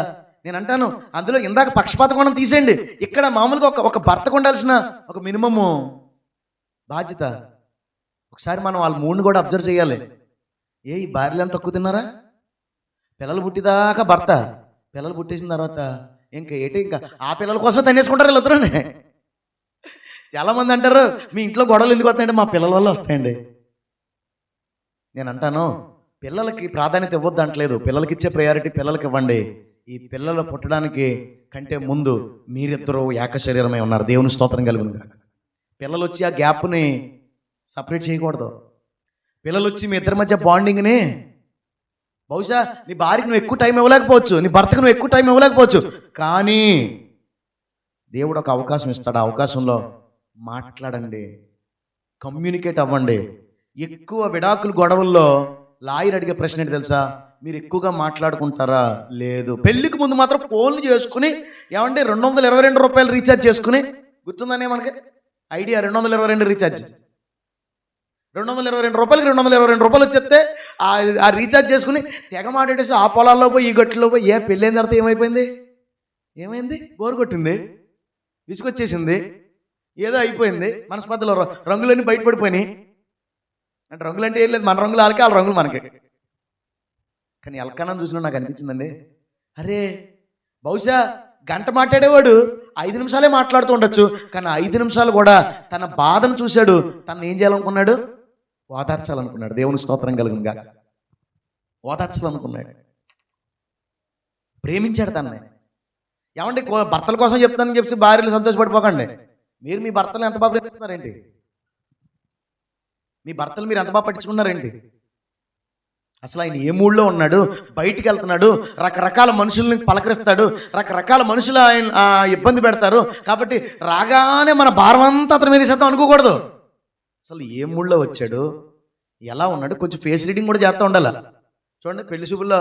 నేను అంటాను, అందులో ఇందాక పక్షపాత కోణం తీసేయండి. ఇక్కడ మామూలుగా ఒక భర్తకు ఉండాల్సిన ఒక మినిమము బాధ్యత. ఒకసారి మనం వాళ్ళ 3ని కూడా అబ్జర్వ్ చేయాలి. ఈ భార్యలను తక్కువ తిన్నారా? పిల్లలు పుట్టిదాకా భర్త, పిల్లలు పుట్టేసిన తర్వాత ఇంకా ఆ పిల్లల కోసం తన్నేసుకుంటారు వీళ్ళిద్దరూనే. చాలామంది అంటారు, మీ ఇంట్లో గొడవలు ఎందుకు వస్తాయంటే మా పిల్లల వల్ల వస్తాయండి. నేను అంటాను, పిల్లలకి ప్రాధాన్యత ఇవ్వద్దు అంటలేదు, పిల్లలకి ఇచ్చే ప్రయారిటీ పిల్లలకి ఇవ్వండి. ఈ పిల్లలు పుట్టడానికి కంటే ముందు మీరిద్దరూ ఏక శరీరమై ఉన్నారు. దేవుని స్తోత్రం కలుగును గాక. పిల్లలు వచ్చి ఆ గ్యాప్ని సపరేట్ చేయకూడదు. పిల్లలు వచ్చి మీ ఇద్దరి మధ్య బాండింగ్ని, బహుశా నీ భార్యకి నువ్వు ఎక్కువ టైం ఇవ్వలేకపోవచ్చు, నీ భర్తకు నువ్వు ఎక్కువ టైం ఇవ్వలేకపోవచ్చు, కానీ దేవుడు ఒక అవకాశం ఇస్తాడు. ఆ అవకాశంలో మాట్లాడండి, కమ్యూనికేట్ అవ్వండి. ఎక్కువ విడాకులు గొడవల్లో లాయర్ అడిగే ప్రశ్న ఏంటి తెలుసా? మీరు ఎక్కువగా మాట్లాడుకుంటారా? లేదు. పెళ్లికి ముందు మాత్రం ఫోన్లు చేసుకుని ఏమంటే 222 రూపాయలు రీఛార్జ్ చేసుకుని, గుర్తుందనే మనకి ఐడియా, 222 రీఛార్జ్, 222 రూపాయలకి 222 రూపాయలు వచ్చేస్తే ఆ రీఛార్జ్ చేసుకుని తెగ మాట్లాడేసి ఆ పొలాల్లో పోయి ఈ గట్టులో పోయి పెళ్ళైన తర్వాత ఏమైంది? బోరు కొట్టింది, విసుకొచ్చేసింది, ఏదో అయిపోయింది, మనస్పర్ధలో రంగులన్నీ బయటపడిపోయినాయి. అంటే రంగులు అంటే ఏం లేదు, మన రంగులు వాళ్ళకి, వాళ్ళ రంగులు మనకి. కానీ ఎలకన్నా చూసినా నాకు అనిపించిందండి, అరే బహుశా గంట మాట్లాడేవాడు 5 నిమిషాలే మాట్లాడుతూ ఉండొచ్చు, కానీ 5 నిమిషాలు కూడా తన బాధను చూశాడు, తను ఏం చేయాలనుకున్నాడు? ఓదార్చాలనుకున్నాడు. దేవుని స్తోత్రం కలుగునుగా. ఓదార్చాలనుకున్నాడు, ప్రేమించాడు తనని. ఏమంటే భర్తల కోసం చెప్తానని చెప్పి భార్యలు సంతోషపడిపోకండి. మీరు మీ భర్తలు ఎంత బాగా ప్రేమిస్తున్నారేంటి? మీ భర్తలు మీరు ఎంత బాగా పట్టించుకున్నారేంటి? అసలు ఆయన ఏ మూడ్లో ఉన్నాడు? బయటికి వెళ్తున్నాడు, రకరకాల మనుషుల్ని పలకరిస్తాడు, రకరకాల మనుషులు ఆయన ఇబ్బంది పెడతారు. కాబట్టి రాగానే మన భారం అంతా అతని మీద చేద్దాం అనుకోకూడదు. అసలు ఏ మూడ్లో వచ్చాడు, ఎలా ఉన్నాడు, కొంచెం ఫేస్ రీడింగ్ కూడా చేస్తూ ఉండాలి. చూడండి, పెళ్లి చూపుల్లో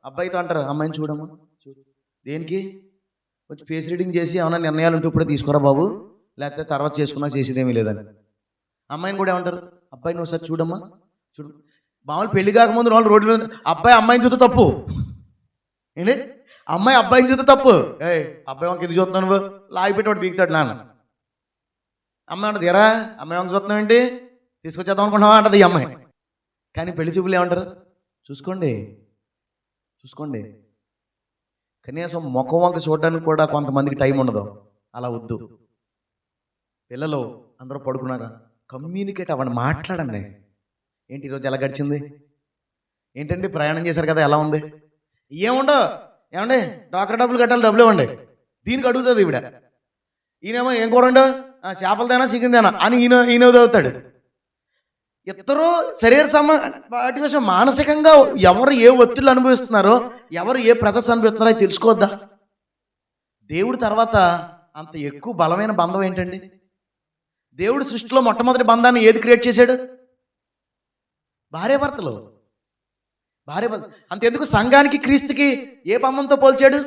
అబ్బాయితో అంటారు, అమ్మాయిని చూడమ్మా, దేనికి? కొంచెం ఫేస్ రీడింగ్ చేసి ఏమైనా నిర్ణయాలు ఉంటే ఇప్పుడే తీసుకోరా బాబు, లేకపోతే తర్వాత చేసుకున్నా చేసేదేమీ లేదని. అమ్మాయిని కూడా ఏమంటారు, అబ్బాయిని ఒకసారి చూడమ్మా, చూడు. మామూలు పెళ్లి కాకముందు వాళ్ళు రోడ్డు మీద అబ్బాయి అమ్మాయిని చూస్తే తప్పు ఏంటి, అమ్మాయి అబ్బాయిని చూస్తే తప్పు. అబ్బాయి వంక ఎందుకు చూస్తున్నావు నువ్వు, లాగి పెట్టివాడు బీగుతాడు నాన్న. అమ్మాయి అంటది, ఎరా అమ్మాయి వంక చూస్తున్నావు ఏంటి, తీసుకొచ్చేద్దాం అనుకుంటున్నావా అంటది ఈ అమ్మాయి. కానీ పెళ్లి చూపులు ఏమంటారు, చూసుకోండి. కనీసం ముఖం వంక చూడడానికి కూడా కొంతమందికి టైం ఉండదు. అలా వద్దు. పిల్లలు అందరూ పడుకున్నాక కమ్యూనికేట్ అవ్వండి, మాట్లాడండి. ఏంటి ఈరోజు ఎలా గడిచింది, ఏంటండి ప్రయాణం చేశారు కదా ఎలా ఉంది, ఏముండవు, ఏమండి డాక్టర్ డబ్బులు కట్టాలి, డబ్బులు ఇవ్వండి. దీనికి అడుగుతుంది ఈవిడ. ఈయనేమో ఏం కూరండు, చేపలదేనా చికెన్దేనా అని ఈయన చదువుతాడు. ఇద్దరు శరీర వాటి కోసం మానసికంగా ఎవరు ఏ ఒత్తిళ్ళు అనుభవిస్తున్నారో, ఎవరు ఏ ప్రెజర్స్ అనుభవిస్తున్నారో అది తెలుసుకోవద్దా? దేవుడి తర్వాత అంత ఎక్కువ బలమైన బంధం ఏంటండి? దేవుడు సృష్టిలో మొట్టమొదటి బంధాన్ని ఏది క్రియేట్ చేశాడు? భార్యాభర్తలు. అంతెందుకు సంఘానికి క్రీస్తుకి ఏ బంధంతో పోల్చాడు?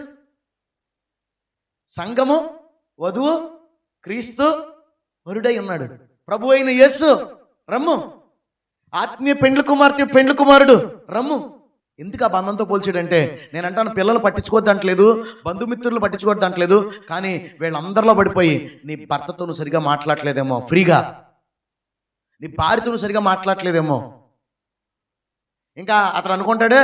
సంఘము వధువు, క్రీస్తు వరుడై ఉన్నాడు. ప్రభు అయిన యేసు రమ్ము, ఆత్మీయ పెండ్లి కుమార్తె పెండ్లి కుమారుడు రమ్ము. ఎందుకు ఆ బంధంతో పోల్చాడంటే, నేను అంటాను పిల్లలు పట్టించుకోవద్దంటలేదు, బంధుమిత్రులు పట్టించుకోవద్దంటలేదు, కానీ వీళ్ళందరిలో పడిపోయి నీ భర్తతో నువ్వు సరిగా మాట్లాడలేదేమో, ఫ్రీగా నీ భార్యతో నువ్వు సరిగా మాట్లాడలేదేమో. ఇంకా అతను అనుకుంటాడు,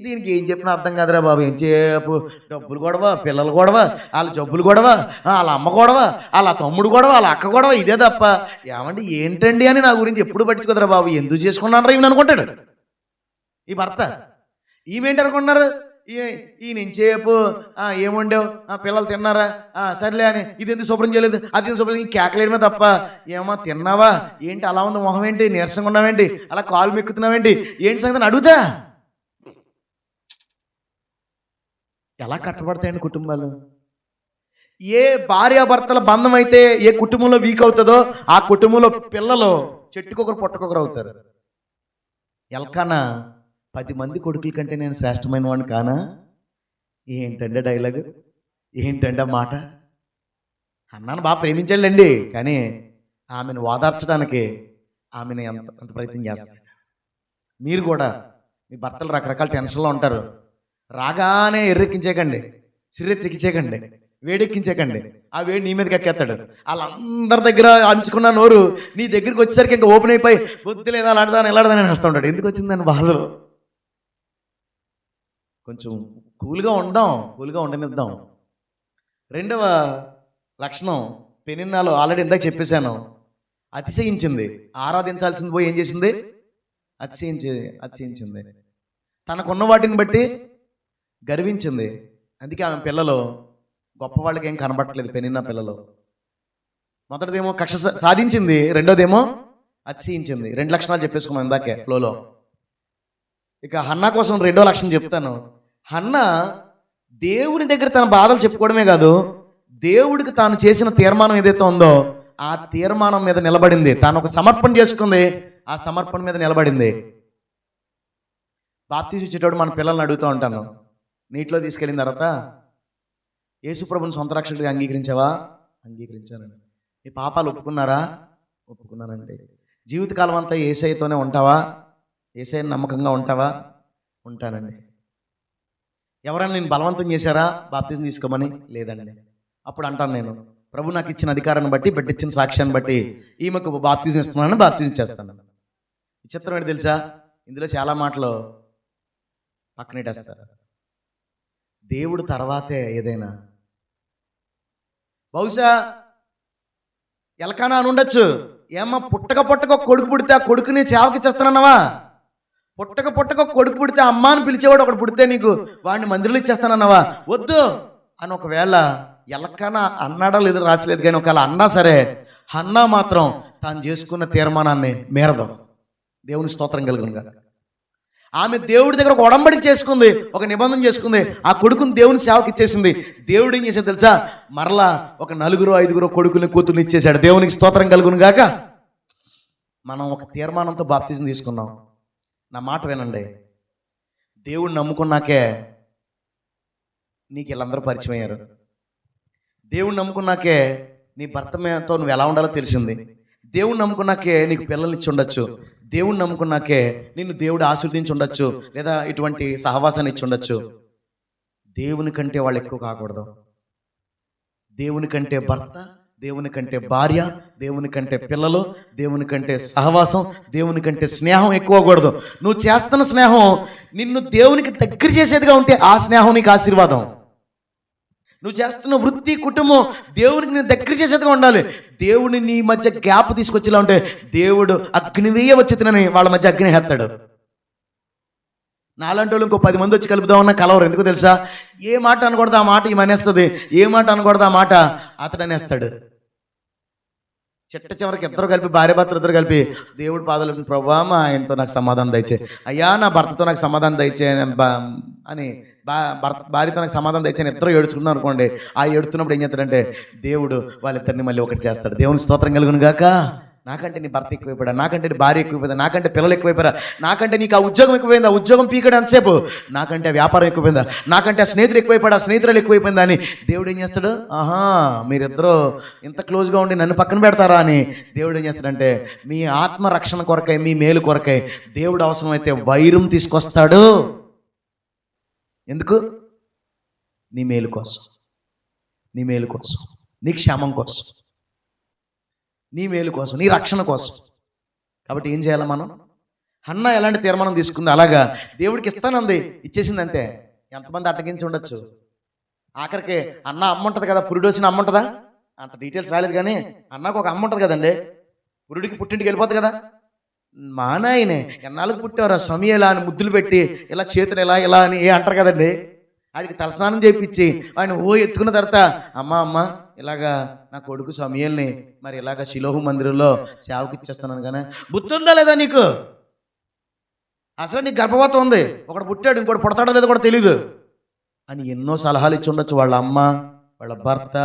దీనికి ఏం చెప్పినా అర్థం కాదురా బాబు, ఏం చెప్పు, డబ్బులు గొడవ, పిల్లలు గొడవ, వాళ్ళ జబ్బులు గొడవ, వాళ్ళ అమ్మ గొడవ, వాళ్ళ తమ్ముడు గొడవ, వాళ్ళ అక్క గొడవ, ఇదే తప్ప ఏమంటే ఏంటండి అని నా గురించి ఎప్పుడు పట్టించుకోదురా బాబు, ఎందుకు చేసుకున్నాను రా ఈయన అనుకుంటాడు ఈ భర్త. ఈమెంటి అనుకుంటున్నారు, ఈయన ఎంచేపు ఏముండేవు, పిల్లలు తిన్నారా, సర్లే అని, ఇది ఎందుకు శుభ్రం చేయలేదు, అది ఎందుకు శుభ్రం, కేకలేయడమే తప్ప ఏమో తిన్నావా ఏంటి, అలా ఉంది మొహం ఏంటి, నీరసంగా ఉన్నావేంటి, అలా కాలు మెక్కుతున్నావేంటి, ఏంటి సంగతి అడుగుతా. ఎలా కట్టబడతాయండి కుటుంబాలు? ఏ భార్యాభర్తల బంధం అయితే ఏ కుటుంబంలో వీక్ అవుతుందో ఆ కుటుంబంలో పిల్లలు చెట్టుకొకరు పొట్టకొకరు అవుతారు. ఎల్కానా 10 మంది కొడుకుల కంటే నేను శ్రేష్టమైన వాడిని కానా? ఏంటంటే డైలాగ్, ఏంటంటే మాట. అన్నాను బాగా ప్రేమించాడండి, కానీ ఆమెను ఓదార్చడానికి ఆమెను అంత ప్రయత్నం చేస్తాడు. మీరు కూడా మీ భర్తలు రకరకాల టెన్షన్లో ఉంటారు, రాగానే ఎర్రెక్కించేకండి, సిర్రెత్తికించేకండి, వేడెక్కించేకండి. ఆ వేడి నీ మీదకి ఎక్కేస్తాడు. వాళ్ళందరి దగ్గర అంచుకున్న నోరు నీ దగ్గరికి వచ్చేసరికి ఇంకా ఓపెన్ అయిపోయి బుద్ధి లేదా అలాడదాని ఎలాడదాని వస్తూ ఉంటాడు. ఎందుకు వచ్చిందని బాధలు. కొంచెం కూల్గా ఉండనిద్దాం. రెండవ లక్షణం పెనిన్నాలో ఆల్రెడీ ఇందాక చెప్పేశాను, అతిశయించింది. ఆరాధించాల్సింది పోయి ఏం చేసింది? అతిశయించింది. తనకున్న వాటిని బట్టి గర్వించింది. అందుకే ఆమె పిల్లలు గొప్పవాళ్ళకి ఏం కనబట్టలేదు. పెనిన్నా పిల్లలు మొదటిదేమో కక్ష సాధించింది, రెండోదేమో అతిశయించింది. 2 లక్షణాలు చెప్పేసుకున్నాం ఇందాకే ఫ్లోలో. ఇక హన్నా కోసం 2వ లక్షణం చెప్తాను. హన్నా దేవుని దగ్గర తన బాధలు చెప్పుకోవడమే కాదు, దేవుడికి తాను చేసిన తీర్మానం ఏదైతే ఉందో ఆ తీర్మానం మీద నిలబడింది. తాను ఒక సమర్పణ చేసుకుంది, ఆ సమర్పణ మీద నిలబడింది. బాప్తీసం ఇచ్చేటప్పుడు మన పిల్లల్ని అడుగుతూ ఉంటాను, నీటిలో తీసుకెళ్ళిన తర్వాత యేసుప్రభుని సొంత రక్షకుడిగా అంగీకరించావా? అంగీకరించానండి. మీ పాపాలు ఒప్పుకున్నారా? ఒప్పుకున్నానండి. జీవితకాలం అంతా యేసయ్యతోనే ఉంటావా? యేసయ్యని నమ్మకంగా ఉంటావా? ఉంటానండి. ఎవరైనా నేను బలవంతం చేశారా బాప్తీసం తీసుకోమని? లేదండి. అప్పుడు అంటాను, నేను ప్రభు నాకు ఇచ్చిన అధికారాన్ని బట్టి, బిడ్డ ఇచ్చిన సాక్ష్యాన్ని బట్టి ఈమెకు బాప్తీసం ఇస్తున్నానని బాప్తీసం చేస్తాను. విచిత్రం ఏంటి తెలుసా? ఇందులో చాలా మాటలు పక్కనెట్టేస్తారు. దేవుడు తర్వాతే ఏదైనా. బహుశా ఎలకానా అని ఉండొచ్చు, ఏమ్మా పుట్టక కొడుకు పుడితే ఆ కొడుకుని సేవకి చేస్తానన్నావా? పుట్టక కొడుకు పుడితే అమ్మ అని పిలిచేవాడు ఒకడు పుడితే నీకు వాడిని మందిరంలో ఇచ్చేస్తానన్నావా? వద్దు అని ఒకవేళ ఎలకానా అన్నాడో లేదో రాసలేదు, కానీ ఒకవేళ అన్నా సరే హన్నా మాత్రం తాను చేసుకున్న తీర్మానాన్ని మేరదు. దేవుని స్తోత్రం కలుగునుగా. ఆమె దేవుడి దగ్గర ఒక ఒడంబడి చేసుకుంది, ఒక నిబంధన చేసుకుంది, ఆ కొడుకుని దేవుని సేవకి ఇచ్చేసింది. దేవుడు ఏం చేశాడు తెలుసా? మరలా ఒక 4-5 కొడుకుని కూతుర్ని ఇచ్చేశాడు. దేవునికి స్తోత్రం కలుగును గాక. మనం ఒక తీర్మానంతో బాప్తిజం తీసుకున్నాం. నా మాట వినండి, దేవుడిని నమ్ముకున్నాకే నీకు వీళ్ళందరూ పరిచయం అయ్యారు. దేవుడిని నమ్ముకున్నాకే నీ భర్తతో నువ్వు ఎలా ఉండాలో తెలిసింది. దేవుడిని నమ్ముకున్నాకే నీకు పిల్లల్ని ఇచ్చి ఉండొచ్చు. దేవుడిని నమ్ముకున్నాకే నిన్ను దేవుడు ఆశీర్వదించి ఉండొచ్చు, లేదా ఇటువంటి సహవాసాన్ని ఇచ్చి ఉండొచ్చు. దేవుని కంటే వాళ్ళు ఎక్కువ కాకూడదు. దేవుని కంటే భర్త, దేవుని కంటే భార్య, దేవుని కంటే పిల్లలు, దేవుని కంటే సహవాసం, దేవుని కంటే స్నేహం ఎక్కువకూడదు. నువ్వు చేస్తున్న స్నేహం నిన్ను దేవునికి దగ్గర చేసేదిగా ఉంటే ఆ స్నేహం నీకు ఆశీర్వాదం. నువ్వు చేస్తున్న వృత్తి, కుటుంబం దేవునికి నేను దగ్గర చేసేదిగా ఉండాలి. దేవుని నీ మధ్య గ్యాప్ తీసుకొచ్చేలా ఉంటే దేవుడు అగ్నివేయ వచ్చి తినని వాళ్ళ మధ్య అగ్ని వేస్తాడు. నాలాంటి వాళ్ళు ఇంకో 10 మంది వచ్చి కలుపుదామన్నా కలవరు. ఎందుకు తెలుసా? ఏ మాట అనకూడదు ఆ మాట ఈమె అనేస్తుంది, ఏ మాట అనకూడదు ఆ మాట అతడు అనేస్తాడు. చిట్ట చివరికి ఇద్దరు కలిపి, భార్య భర్తలు ఇద్దరు కలిపి దేవుడు పాదాలు, ప్రభువా మా ఆయనతో నాకు సమాధానం దయచే, అయ్యా నా భర్తతో నాకు సమాధానం దయచే అని భార్యతో నాకు సమాధానం దయచే ఇద్దరు ఏడుచుకున్నాం అనుకోండి. ఆ ఏడుతున్నప్పుడు ఏం చేస్తాడంటే దేవుడు వాళ్ళిద్దరిని మళ్ళీ ఒకటి చేస్తాడు. దేవుని స్తోత్రం కలుగును గాక. నాకంటే నీ భర్త ఎక్కువైపోయా, నాకంటే నీ భార్య ఎక్కువైపోయిందా, నాకంటే పిల్లలు ఎక్కువైపోయారా, నాకంటే నీకు ఆ ఉద్యోగం ఎక్కువైందా, ఉద్యోగం పీకడం ఎంతసేపు, నాకంటే వ్యాపారం ఎక్కువైందా, నాకంటే ఆ స్నేహితులు ఎక్కువైపోయాడు, ఆ స్నేహితులు ఎక్కువైపోయిందా అని దేవుడు ఏం చేస్తాడు? ఆహా మీరిద్దరూ ఇంత క్లోజ్గా ఉండి నన్ను పక్కన పెడతారా అని దేవుడు ఏం చేస్తాడంటే మీ ఆత్మరక్షణ కొరకై, మీ మేలు కొరకై దేవుడు అవసరమైతే వైరం తీసుకొస్తాడు. ఎందుకు? నీ మేలు కోసం, నీ మేలు కోసం, నీ క్షేమం కోసం, నీ మేలు కోసం, నీ రక్షణ కోసం. కాబట్టి ఏం చేయాలి మనం? హన్నా ఎలాంటి తీర్మానం తీసుకుంది అలాగా దేవుడికి ఇస్తానంది, ఇచ్చేసింది అంతే. ఎంతమంది అట్టగించి ఉండొచ్చు. ఆఖరికి అన్న అమ్మ ఉంటుంది కదా, పురుడోసిన అమ్మ ఉంటుందా? అంత డీటెయిల్స్ రాలేదు, కానీ అన్నకు ఒక అమ్మ ఉంటుంది కదండి. పురుడికి పుట్టింటికి వెళ్ళిపోతుంది కదా. మా నాయనే ఎన్నాళ్ళకు పుట్టారు సమయలా అని ముద్దులు పెట్టి ఇలా చేతులు ఇలా ఇలా అని అంటారు కదండి. ఆడికి తలస్నానం చేయించి ఆయన ఎత్తుకున్న తర్వాత అమ్మ ఇలాగా నా కొడుకు సమయల్ని మరి ఇలాగ శిలోహు మందిరంలో సేవకి ఇచ్చేస్తున్నాను. కానీ బుద్ధి ఉందా లేదా నీకు? అసలు నీకు గర్భవతం ఉంది, ఒకడు పుట్టాడు, ఇంకోటి పుడతాడో లేదో కూడా తెలియదు అని ఎన్నో సలహాలు ఇచ్చి ఉండొచ్చు వాళ్ళ అమ్మ, వాళ్ళ భర్త,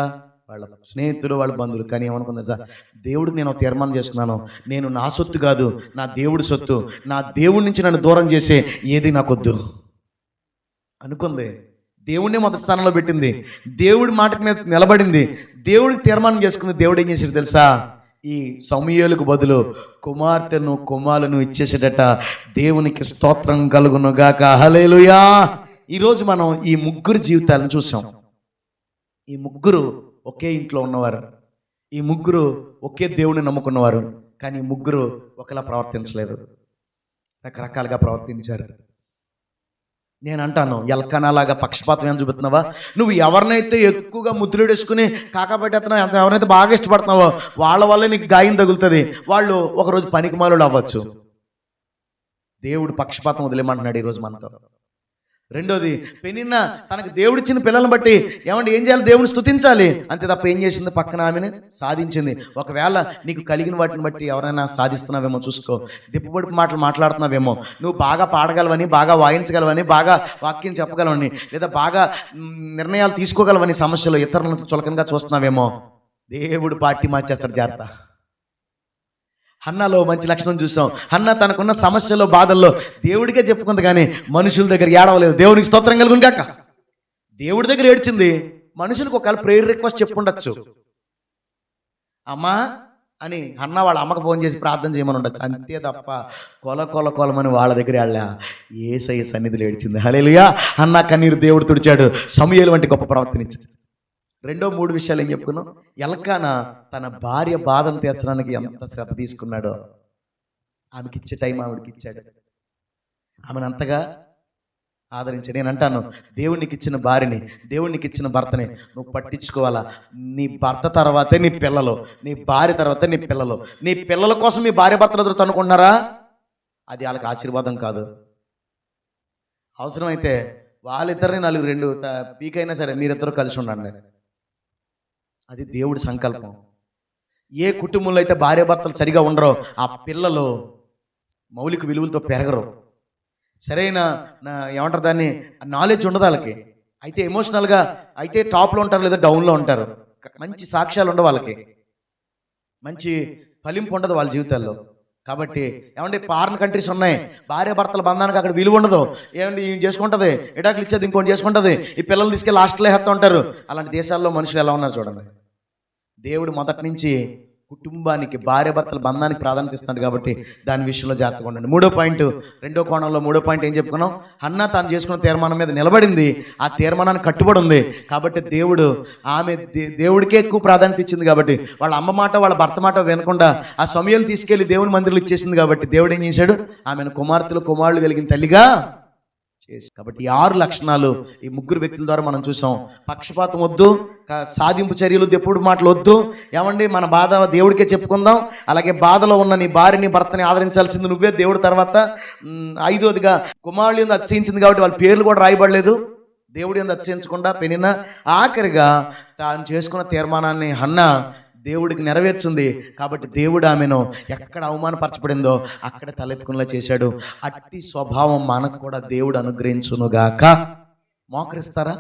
వాళ్ళ స్నేహితులు, వాళ్ళ బంధువులు. కానీ ఏమనుకుందా సార్, దేవుడికి నేను తీర్మానం చేసుకున్నాను, నేను నా సొత్తు కాదు, నా దేవుడి సొత్తు, నా దేవుడి నుంచి నన్ను దూరం చేసే ఏది నాకొద్దు అనుకుంది. దేవుడినే మొదటి స్థానంలో పెట్టింది, దేవుడి మాటకి మీద నిలబడింది, దేవుడికి తీర్మానం చేసుకుంది. దేవుడు ఏం చేశాడు తెలుసా? ఈ సమూయేలుకు బదులు కుమార్తెను కుమారులను ఇచ్చేసేటట. దేవునికి స్తోత్రం కలుగును గాక. హల్లెలూయా. ఈరోజు మనం ఈ ముగ్గురు జీవితాలను చూసాం. ఈ ముగ్గురు ఒకే ఇంట్లో ఉన్నవారు, ఈ ముగ్గురు ఒకే దేవుని నమ్ముకున్నవారు. కానీ ఈ ముగ్గురు ఒకలా ప్రవర్తించలేదు, రకరకాలుగా ప్రవర్తించారు. నేను అంటాను, ఎల్కనాలాగా పక్షపాతం ఏం చూపుతున్నావా? నువ్వు ఎవరినైతే ఎక్కువగా ముద్దులు వేసుకుని కాకపెట్టేస్తున్నావు, ఎవరైతే బాగా ఇష్టపడుతున్నావో వాళ్ళ వల్ల నీకు గాయం తగులుతుంది. వాళ్ళు ఒకరోజు పనికిమాలుడు అవ్వచ్చు. దేవుడు పక్షపాతం వదిలేమంటున్నాడు ఈరోజు మనతో. రెండోది పెనిన్న తనకు దేవుడిచ్చిన పిల్లలను బట్టి ఏమంటే ఏం చేయాలి, దేవుని స్తుతించాలి అంతే తప్ప ఏం చేసింది, పక్కన ఆమెను సాధించింది. ఒకవేళ నీకు కలిగిన వాటిని బట్టి ఎవరైనా సాధిస్తున్నావేమో చూసుకో, దిప్పుబడుపు మాటలు మాట్లాడుతున్నావేమో, నువ్వు బాగా పాడగలవని, బాగా వాయించగలవని, బాగా వాక్యం చెప్పగలవని, లేదా బాగా నిర్ణయాలు తీసుకోగలవని సమస్యలు ఇతరులను చులకనగా చూస్తున్నావేమో, దేవుడు పార్టీ మార్చేస్తాడు, జాగ్రత్త. హన్నాలో మంచి లక్షణం చూసాం. హన్నా తనకున్న సమస్యలో బాధల్లో దేవుడికే చెప్పుకుంది కానీ మనుషుల దగ్గర ఏడవలేదు. దేవునికి స్తోత్రం కలుగును గాక. దేవుడి దగ్గర ఏడ్చింది, మనుషులకు ఒకవేళ ప్రేయర్ రిక్వెస్ట్ చెప్పుండొచ్చు, అమ్మా అని హన్నా వాళ్ళ అమ్మకు ఫోన్ చేసి ప్రార్థన చేయమని ఉండొచ్చు, అంతే తప్ప కొలమని వాళ్ళ దగ్గర వెళ్ళా యేసయ్య సన్నిధిలో ఏడ్చింది. హల్లెలూయా. హన్నా కన్నీరు దేవుడు తుడిచాడు, సమూయేలు వంటి గొప్ప ప్రవర్తనిచ్చాడు. రెండో 3 విషయాలు ఏం చెప్పుకున్నాం. ఎల్కానా తన భార్య బాధను తీర్చడానికి ఎంత శ్రద్ధ తీసుకున్నాడో, ఆమెకి ఇచ్చే టైం ఆవిడకి ఇచ్చాడు, ఆమెను అంతగా ఆదరించాడు. నేను అంటాను, దేవునికి ఇచ్చిన భార్యని, దేవునికి ఇచ్చిన భర్తని నువ్వు పట్టించుకోవాలా. నీ భర్త తర్వాతే నీ పిల్లలు, నీ భార్య తర్వాతే నీ పిల్లలు. నీ పిల్లల కోసం మీ భార్య భర్తలు ఎదురు తనుకుంటున్నారా, అది వాళ్ళకి ఆశీర్వాదం కాదు. అవసరమైతే వాళ్ళిద్దరిని 4 పీకైనా సరే మీరిద్దరూ కలిసి ఉండండి, అది దేవుడి సంకల్పం. ఏ కుటుంబంలో అయితే భార్యాభర్తలు సరిగా ఉండరో ఆ పిల్లలు మౌలిక విలువలతో పెరగరు, సరైన ఏమంటారు దాన్ని నాలెడ్జ్ ఉండదు వాళ్ళకి. అయితే ఎమోషనల్గా అయితే టాప్లో ఉంటారు లేదా డౌన్లో ఉంటారు. మంచి సాక్ష్యాలు ఉండవు వాళ్ళకి, మంచి ఫలింపు ఉండదు వాళ్ళ జీవితాల్లో. కాబట్టి ఏమంటే ఫారిన్ కంట్రీస్ ఉన్నాయి, భార్యాభర్తల బంధానికి అక్కడ విలువ ఉండదు. ఏమంటే ఈయన చేసుకుంటుంది, ఎటాకులు ఇచ్చేది ఇంకోటి చేసుకుంటుంది, ఈ పిల్లలు తీసుకెళ్ళి హాస్టల్లో వేస్తూ ఉంటారు. అలాంటి దేశాల్లో మనుషులు ఎలా ఉన్నారు చూడండి. దేవుడు మొదటి నుంచి కుటుంబానికి, భార్యాభర్తల బంధానికి ప్రాధాన్యత ఇస్తున్నాడు కాబట్టి దాని విషయంలో జాగ్రత్తగా ఉండండి. రెండో కోణంలో మూడో పాయింట్ ఏం చెప్పుకున్నాం. హన్నా తాను చేసుకున్న తీర్మానం మీద నిలబడింది, ఆ తీర్మానానికి కట్టుబడి ఉంది కాబట్టి ఆమె దేవుడికే ఎక్కువ ప్రాధాన్యత ఇచ్చింది. కాబట్టి వాళ్ళ అమ్మ మాట, వాళ్ళ భర్త మాట వినకుండా ఆ సమయాలు తీసుకెళ్లి దేవుని మందిరంలో ఇచ్చేసింది. కాబట్టి దేవుడు ఏం చేశాడు, ఆమెను కుమారులు కలిగిన తల్లిగా చేసి. కాబట్టి 6 లక్షణాలు ఈ 3 వ్యక్తుల ద్వారా మనం చూసాం. పక్షపాతం వద్దు, సాధింపు చర్యలు, దెప్పుడు మాటలు వద్దు. ఏమండి మన బాధ దేవుడికే చెప్పుకుందాం. అలాగే బాధలో ఉన్న నీ భార్యని, భర్తని ఆదరించాల్సింది నువ్వే, దేవుడి తర్వాత. 5వదిగా కుమారులు యందు అతిశయించింది కాబట్టి వాళ్ళ పేర్లు కూడా రాయబడలేదు, దేవుడి యందు అతిశయించకుండా పెనిన్నా. ఆఖరిగా తాను చేసుకున్న తీర్మానాన్ని హన్నా దేవుడికి నెరవేర్చింది కాబట్టి దేవుడు ఆమెను ఎక్కడ అవమానపరచబడిందో అక్కడ తలెత్తుకునేలా చేశాడు. అట్టి స్వభావం మనకు కూడా దేవుడు అనుగ్రహించునుగాక. మోకరిస్తారా?